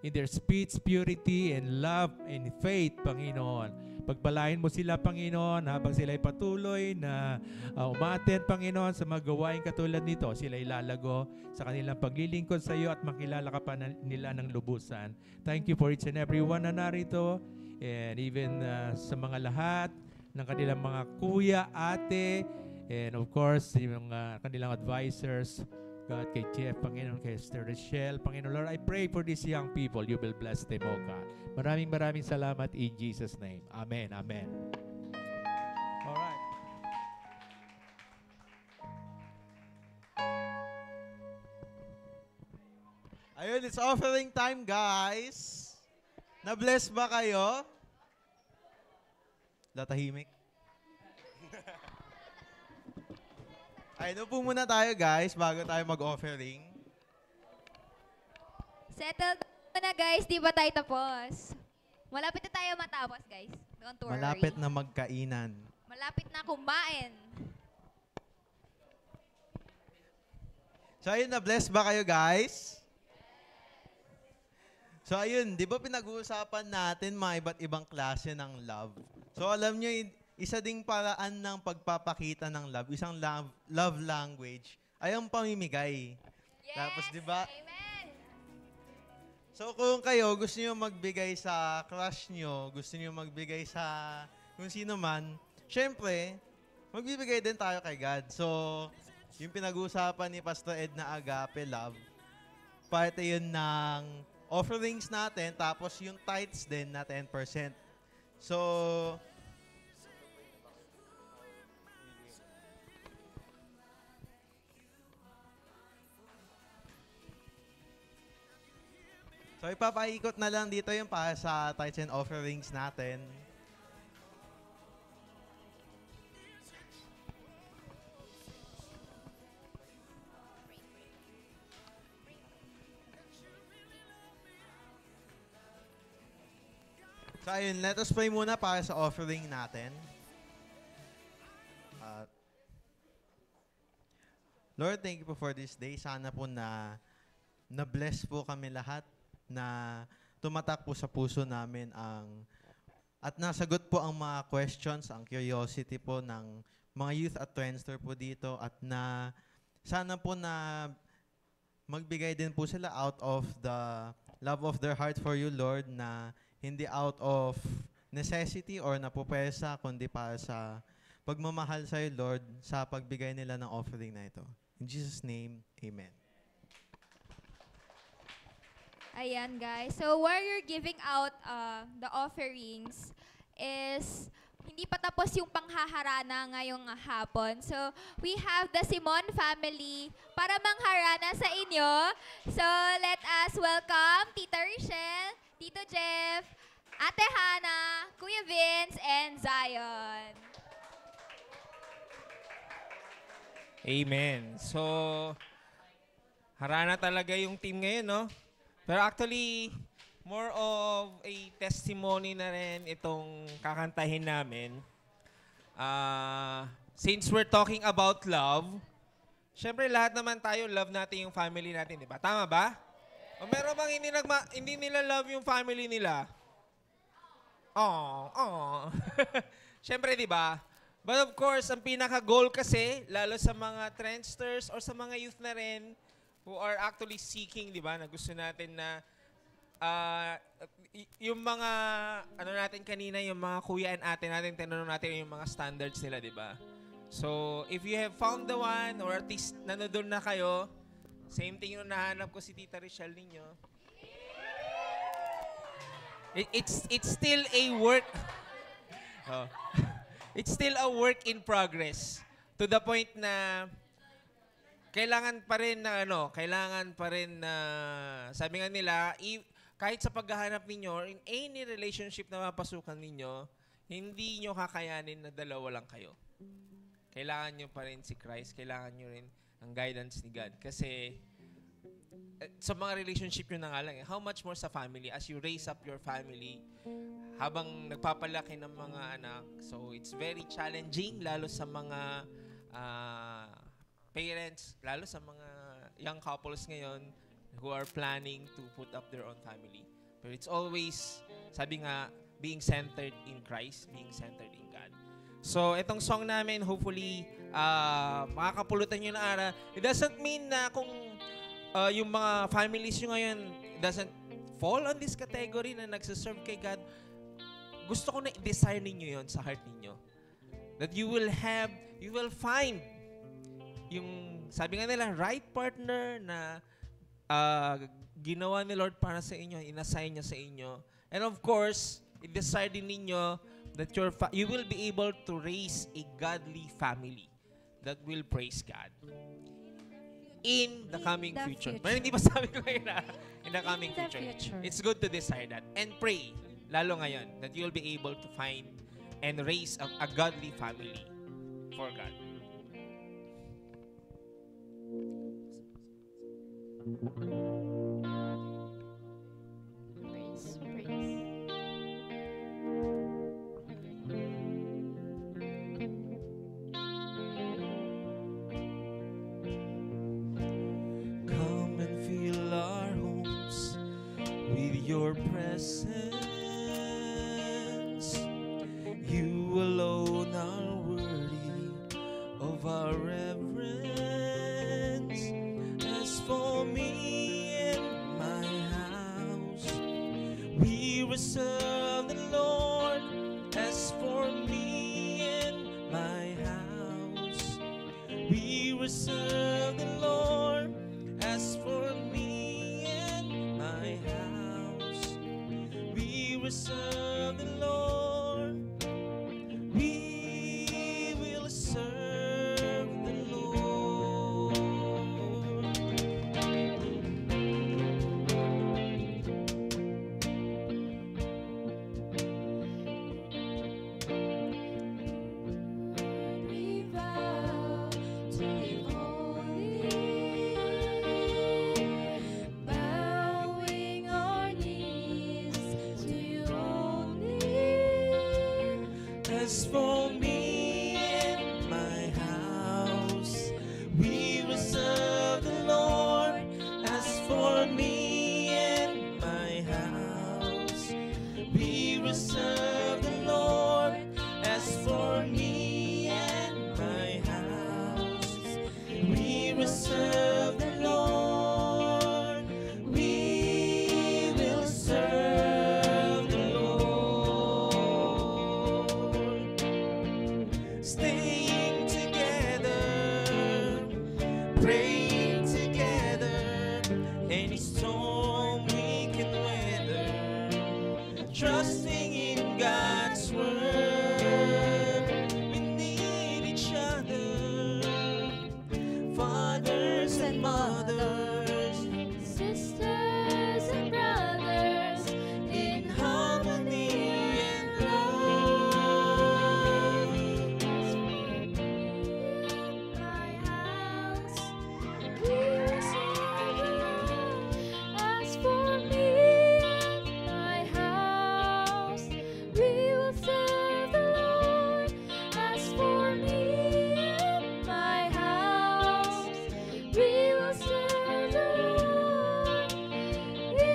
in their speech, purity, and love, and faith, Panginoon. Pagpalain mo sila, Panginoon, habang sila ay patuloy na umattend, Panginoon, sa mga gawain katulad nito. Sila ay lalago sa kanilang paglilingkod sa iyo at makilala ka pa nila ng lubusan. Thank you for each and every one na narito, and even sa mga lahat ng kanilang mga kuya, ate, and of course, yung kanilang advisors, God, kay Jeff, Panginoon, kay Esther Rochelle, Panginoon, Lord, I pray for these young people. You will bless them, O God. Maraming salamat in Jesus' name. Amen. Amen. Alright. Ayun, it's offering time, guys. Na-bless ba kayo? Latahimik. Ay, no po muna tayo, guys, bago tayo mag-offering. Settled na guys, di ba tayo tapos? Malapit na tayo matapos guys. Don't worry. Malapit na magkainan. Malapit na kumain. So, ayun, na-bless ba kayo, guys? So, ayun, di ba pinag-uusapan natin mga iba't ibang klase ng love? So, alam nyo, isa ding paraan ng pagpapakita ng love, isang love language, ay ang pamimigay. Yes! Tapos, di ba? Amen! So, kung kayo gusto niyo magbigay sa crush niyo, gusto niyo magbigay sa kung sino man, syempre, magbibigay din tayo kay God. So, yung pinag-uusapan ni Pastor Ed na Agape Love, parte yun ng offerings natin, tapos yung tithes din na 10%. So, ipapaikot na lang dito yung para sa tithes and offerings natin. So ayun, let us pray muna para sa offering natin. Lord, thank you po for this day. Sana po na-bless po kami lahat, na tumatak po sa puso namin at nasagot po ang mga questions, ang curiosity po ng mga youth at Friendster po dito, at na sana po na magbigay din po sila out of the love of their heart for you, Lord, na hindi out of necessity or napupesa, kundi para sa pagmamahal sa iyo, Lord, sa pagbigay nila ng offering na ito. In Jesus' name, Amen. Ayan, guys. So, while you're giving out the offerings is hindi pa tapos yung panghaharana ngayong hapon. So, we have the Simon family para mangharana sa inyo. So, let us welcome Tita Rochelle, Tito Jeff, Ate Hannah, Kuya Vince, and Zion. Amen. So, harana talaga yung team ngayon, no? Pero actually, more of a testimony na rin itong kakantahin namin. Since we're talking about love, syempre lahat naman tayo, love natin yung family natin, di ba? Tama ba? O meron bang hindi nila love yung family nila? Oh. Syempre, di ba? But of course, ang pinaka-goal kasi, lalo sa mga trendsters or sa mga youth na rin, who are actually seeking, di ba, na gusto natin na yung mga, ano natin kanina, yung mga kuya and ate natin, tinanong natin yung mga standards nila, di ba? So, if you have found the one, or at least nanodoon na kayo, same thing yung nahanap ko si Tita Rochelle ninyo. It's still a work, it's still a work in progress. To the point na, kailangan pa rin na sabi nga nila, kahit sa paghahanap ninyo or in any relationship na mapasukan ninyo, hindi nyo kakayanin na dalawa lang kayo. Kailangan nyo pa rin si Christ, kailangan nyo rin ang guidance ni God. Kasi sa mga relationship nyo na nga lang, how much more sa family, as you raise up your family, habang nagpapalaki ng mga anak. So it's very challenging, lalo sa mga parents, lalo sa mga young couples ngayon who are planning to put up their own family. But it's always, sabi nga, being centered in Christ, being centered in God. So, itong song namin, hopefully, makakapulutan nyo na ara. It doesn't mean na kung yung mga families nyo ngayon doesn't fall on this category na nagsaserve kay God, gusto ko na i-desire ninyo yon sa heart ninyo. That you will find yung, sabi nga nila, right partner na ginawa ni Lord para sa inyo, inassign niya sa inyo. And of course, i-decide din ninyo that you will be able to raise a godly family that will praise God in the coming future. Pero hindi pa sabi ko ngayon in the coming future. It's good to decide that. And pray, lalo ngayon, that you'll be able to find and raise a godly family for God. Praise. Come and fill our homes with your presence. You alone are worthy of our reverence. As for me and my house, we will serve the Lord. As for me and my house, we will serve the Lord. As for me and my house, we will serve the Lord. We will serve the Lord. We vow to live holy. will serve the Lord. We will serve the Lord. Staying together, praying together, any storm we can weather, trusting in God's word. We need each other, fathers and mothers, Sisters and brothers, in harmony and love. my house, we will serve the Lord. As for me and my house, we will serve the Lord. As for me and my house, we will serve the Lord. We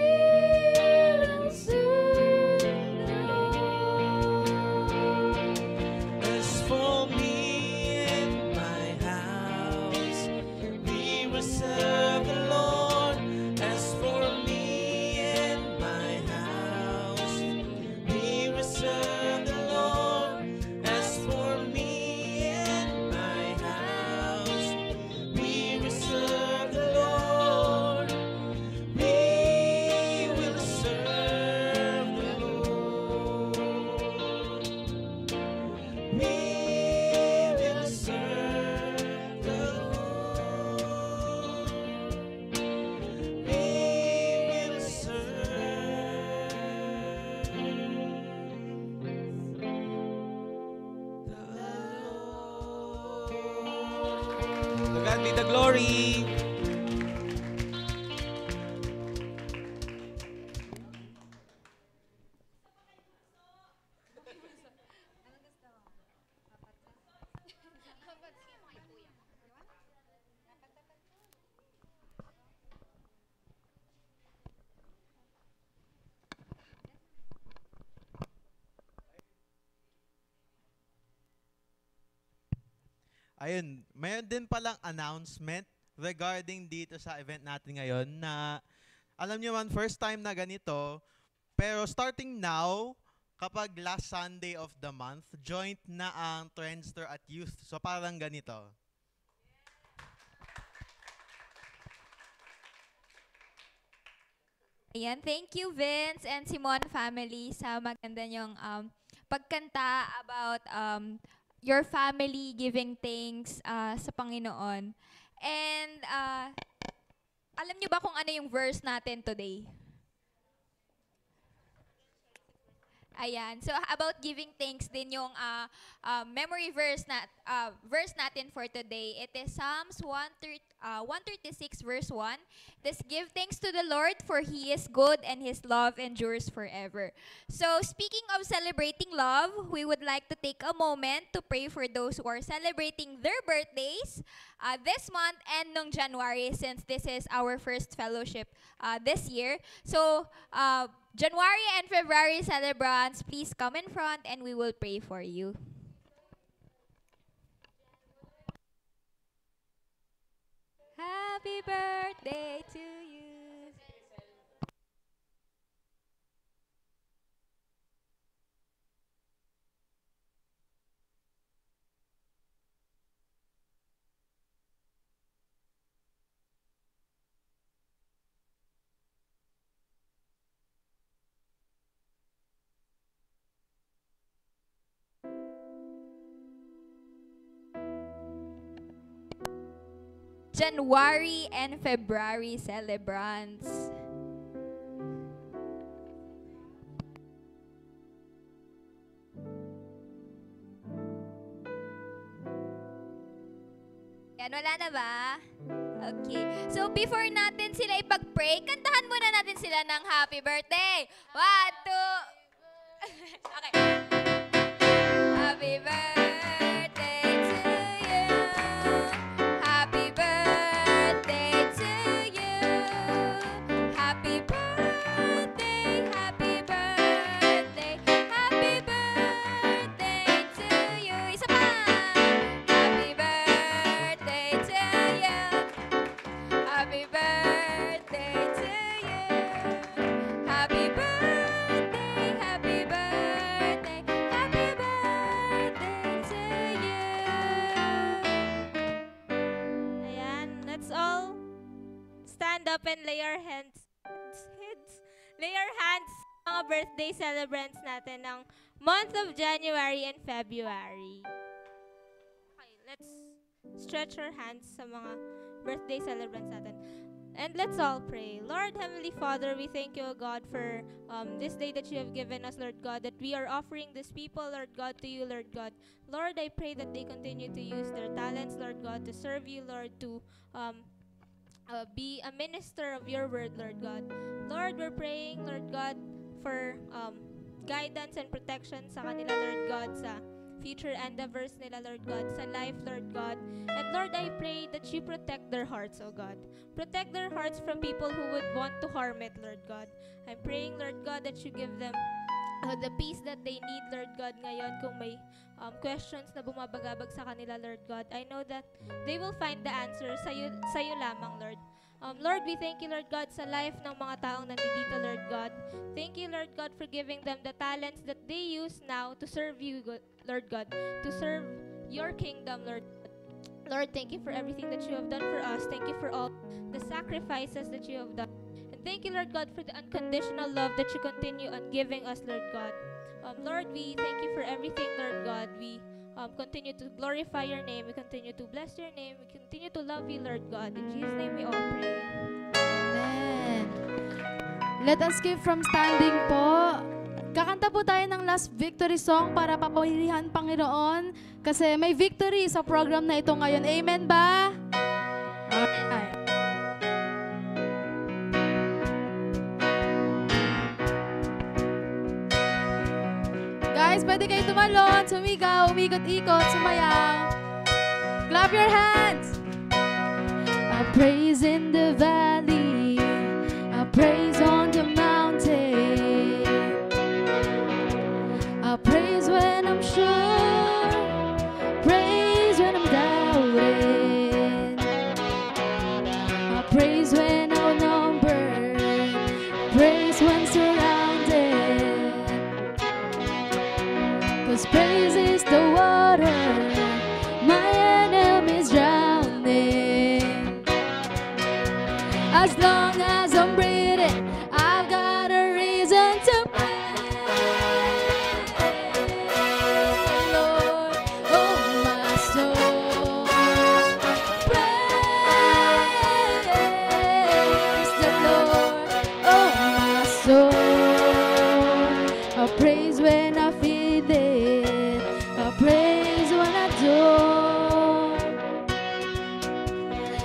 will serve the Lord. As for me and my house, we will serve the Lord. As for me and my house, we will serve the Lord. As for me and my house, we will serve the Lord. We will serve the Lord. We will serve the Lord. We will serve. To God be the glory. Ayun, mayroon din palang announcement regarding dito sa event natin ngayon na alam niyo man, first time na ganito, pero starting now, kapag last Sunday of the month, joint na ang Trendster at Youth. So parang ganito. Ayan, thank you Vince and Simon family sa maganda niyong pagkanta about your family giving thanks sa Panginoon. And alam niyo ba kung ano yung verse natin today? Ayan. So about giving thanks din yung memory verse natin for today. It is Psalms 136 verse 1. This give thanks to the Lord for He is good and His love endures forever. So speaking of celebrating love, we would like to take a moment to pray for those who are celebrating their birthdays this month and nung January, since this is our first fellowship this year. So January and February celebrants, please come in front and we will pray for you. Happy birthday to you. January and February celebrants. Yan, wala na ba? Okay. So, before natin sila ipag-pray, kantahan muna natin sila ng happy birthday. 1, 2... Okay. Happy birthday to you. Happy birthday to you. Happy birthday, happy birthday, happy birthday to you. Isa pa. Happy birthday to you. stand up and lay our hands sa mga birthday celebrants natin ng month of January and February. Okay, let's stretch our hands sa mga birthday celebrants natin. And let's all pray. Lord, Heavenly Father, we thank you, O God, for this day that you have given us, Lord God, that we are offering these people, Lord God, to you, Lord God. Lord, I pray that they continue to use their talents, Lord God, to serve you, Lord, to be a minister of your word, Lord God. Lord, we're praying, Lord God, for guidance and protection sa kanila, Lord God, sa future endeavors nila, Lord God, sa life, Lord God. And Lord, I pray that you protect their hearts, O God. Protect their hearts from people who would want to harm it, Lord God. I'm praying, Lord God, that you give them the peace that they need, Lord God, ngayon kung may questions na bumabagabag sa kanila, Lord God. I know that they will find the answer sa'yo lamang, Lord. Lord, we thank you, Lord God, sa life ng mga taong nandito, Lord God. Thank you, Lord God, for giving them the talents that they use now to serve you, Lord God, to serve your kingdom, Lord. Lord, thank you for everything that you have done for us. Thank you for all the sacrifices that you have done. And thank you, Lord God, for the unconditional love that you continue on giving us, Lord God. Lord, we thank you for everything, Lord God. We continue to glorify your name. We continue to bless your name. We continue to love you, Lord God. In Jesus' name we all pray. Amen. Let us keep from standing po. Kakanta po tayo ng last victory song para papahilihan Panginoon kasi may victory sa program na ito ngayon. Amen ba? Alright. Guys, pwede kayo tumalon, sumigaw, umikot-ikot, sumayaw. Clap your hands! I praise in the valley, I praise on the mountain, I praise when I'm sure, praise when I'm doubting, I praise when outnumbered, praise when surrounded. 'Cause praise is the water my enemies drowning. As long as I'm breathing, I've got a reason to praise the Lord, oh my soul. Praise the Lord, oh my soul. I praise when I feel it, I praise when I don't.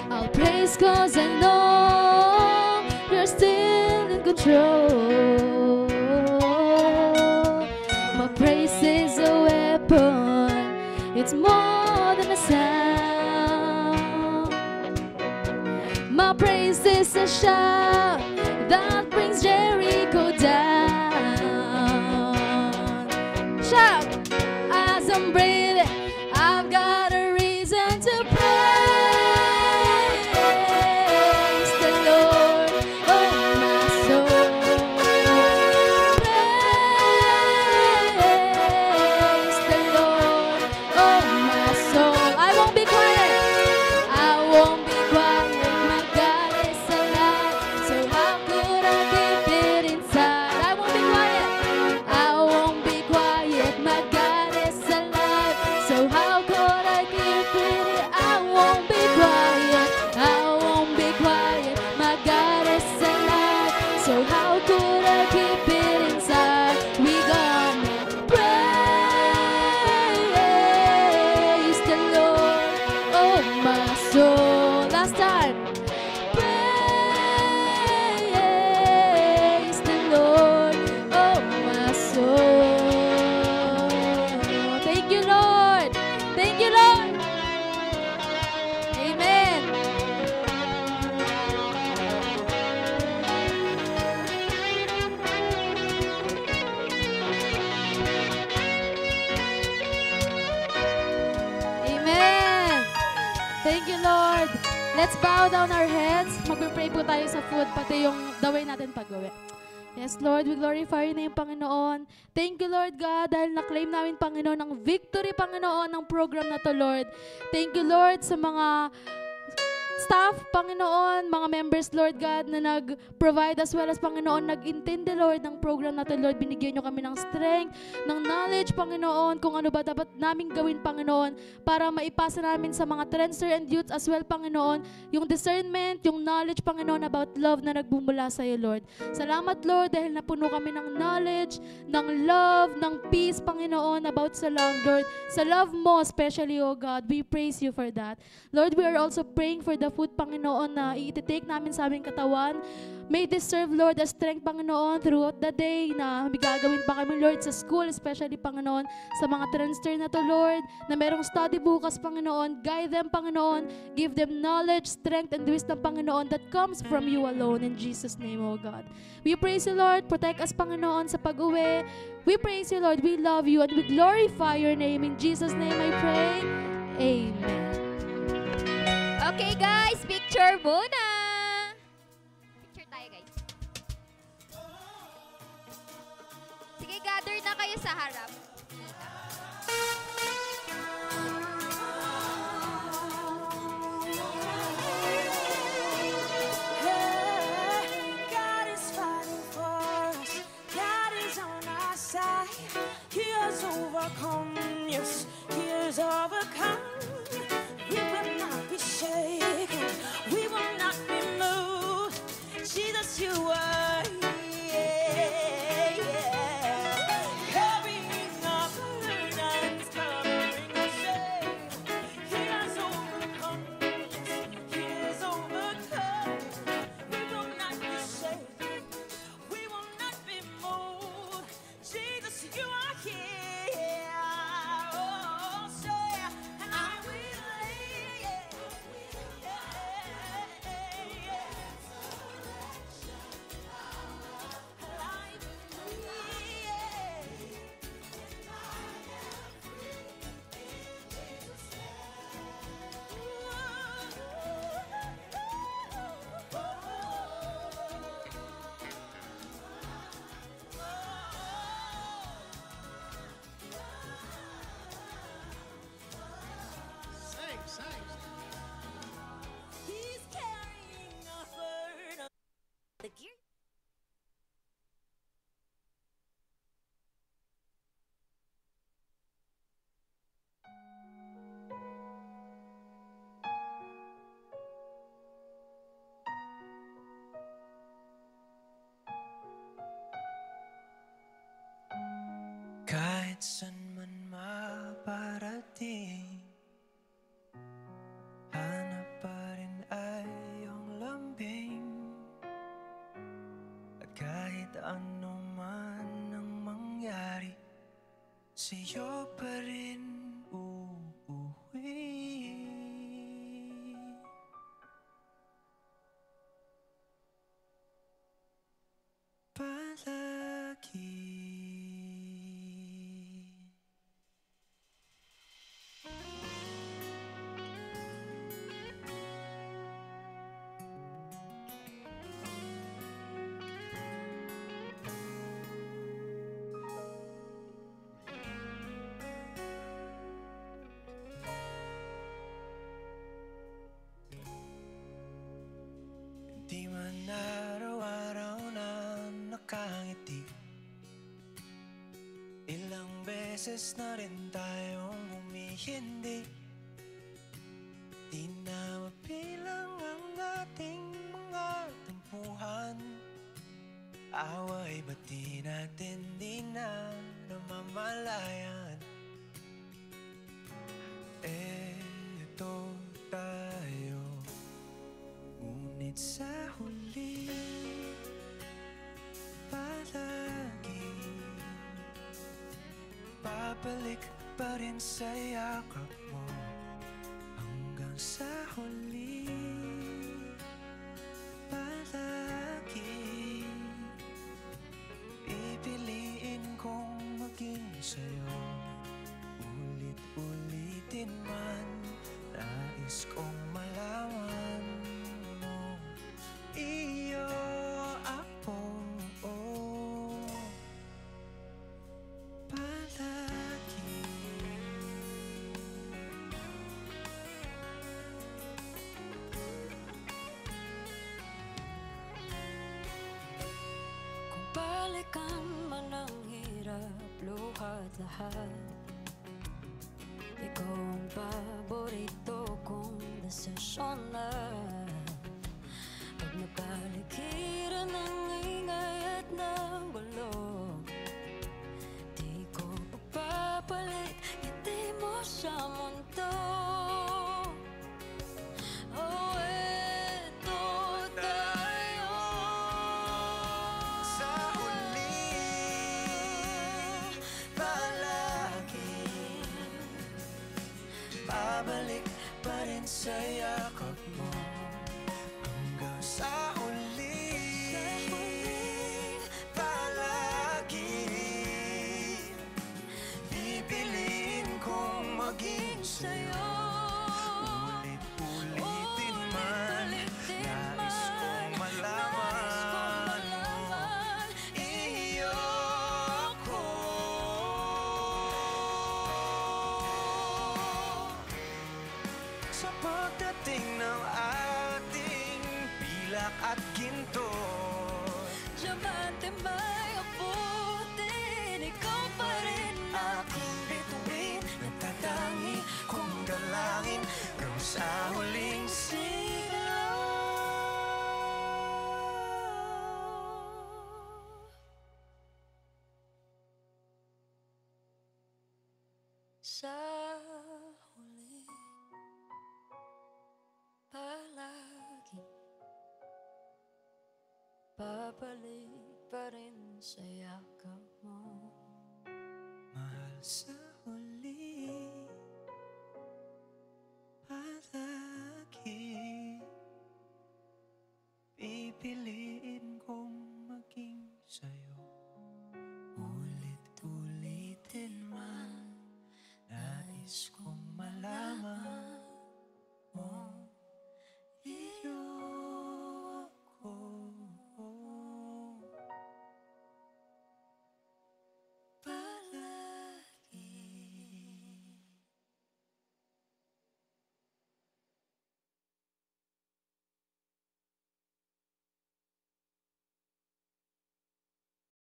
I'll praise 'cause I know you're still in control. My praise is a weapon, it's more than a sound. My praise is a shout that brings Jericho down. Shout! As I'm breathing, I've got a reason to praise the Lord, oh my soul. Praise the Lord, oh my soul. I won't be quiet. I won't be quiet. My God is alive, so how could I keep it inside? I won't be quiet. I won't be quiet. My God is alive, so how could I keep it? I won't be quiet. I won't be quiet. My God is alive, so how could I keep it inside? We gonna praise the Lord, oh my soul. Last time. Praise the Lord, oh my soul. Thank you, Lord. Thank you, Lord. Amen. Amen. Thank you, Lord. Let's bow down our heads. Magpe-pray po tayo sa food, pati yung the way natin pag-uwi. Yes, Lord, we glorify your name, Panginoon. Thank you, Lord God, dahil na-claim namin, Panginoon, ang victory, Panginoon, ng program na to, Lord. Thank you, Lord, sa mga staff, Panginoon, mga members, Lord God, na nag-provide as well as, Panginoon, nag-intindi, Lord, ng program natin, Lord. Binigyan nyo kami ng strength, ng knowledge, Panginoon, kung ano ba dapat namin gawin, Panginoon, para maipasa namin sa mga trendster and youth as well, Panginoon, yung discernment, yung knowledge, Panginoon, about love na nagbumula sa iyo, Lord. Salamat, Lord, dahil napuno kami ng knowledge, ng love, ng peace, Panginoon, about sa love, Lord. Sa love mo, especially, oh God, we praise you for that. Lord, we are also praying for the food, Panginoon, na i-take namin sa aming katawan. May this serve, Lord, as strength, Panginoon, throughout the day na may gagawin pa kami, Lord, sa school, especially, Panginoon, sa mga trendster na to, Lord, na merong study bukas, Panginoon. Guide them, Panginoon. Give them knowledge, strength, and wisdom, Panginoon, that comes from you alone. In Jesus' name, oh God. We praise you, Lord. Protect us, Panginoon, sa pag-uwi. We praise you, Lord. We love you, and we glorify your name. In Jesus' name I pray. Amen. Okay guys, picture muna. Picture tayo guys. Sige, gather na kayo sa harap. God is fighting for us. God is on our side. He has overcome. Yes, He has overcome. We will not be shaken. We will not be moved. Jesus, you are here. Carrying our burdens, covering our shame. He has overcome. Yes, He has overcome. We will not be shaken. We will not be moved. Jesus, you are here. Oh, say, and I will lay it. He's carrying a burden. The gear. Kahit san man maparating, hanap pa rin ay iyong lambing. At kahit ano man ang mangyari, sa'yo pa rin uuwi. Palagi. Di man araw-araw na nakangiti, ilang beses na rin tayong humihindi. Di na mabilang ang ating mga tampuhan. Away ba't di natin di na namamalayan? Eto tayo, ngunit sa huli palagi babalik pa rin sa yakap mo hanggang sa huli. Palagi pipiliin kong maging sa'yo, ulit-ulitin man, nais kong malaman mo. Iyo ako, palagi. lahat. Ikaw ang paborito kong desisyon na pag napaligiran ng ingay at ng gulo, di ko pagpapalit ngiti mo sa mundo. Oh, eto tayo Sa huli, palagi babalik pa rin sa yakap mo. Hanggang sa huli, palagi pipiliin kong maging sa'yo. Ulit-ulitin man, nais kong malaman, iyo ko. Sa pagdating ng ating pilak at ginto, Diamante may abutin, ikaw pa rin aking bituin, nagtatangi kong dalangin hanggang sa huling sigaw. sa huli. Palagi babalik pa rin sa yakap mo. Mahal sa huli, palagi pipili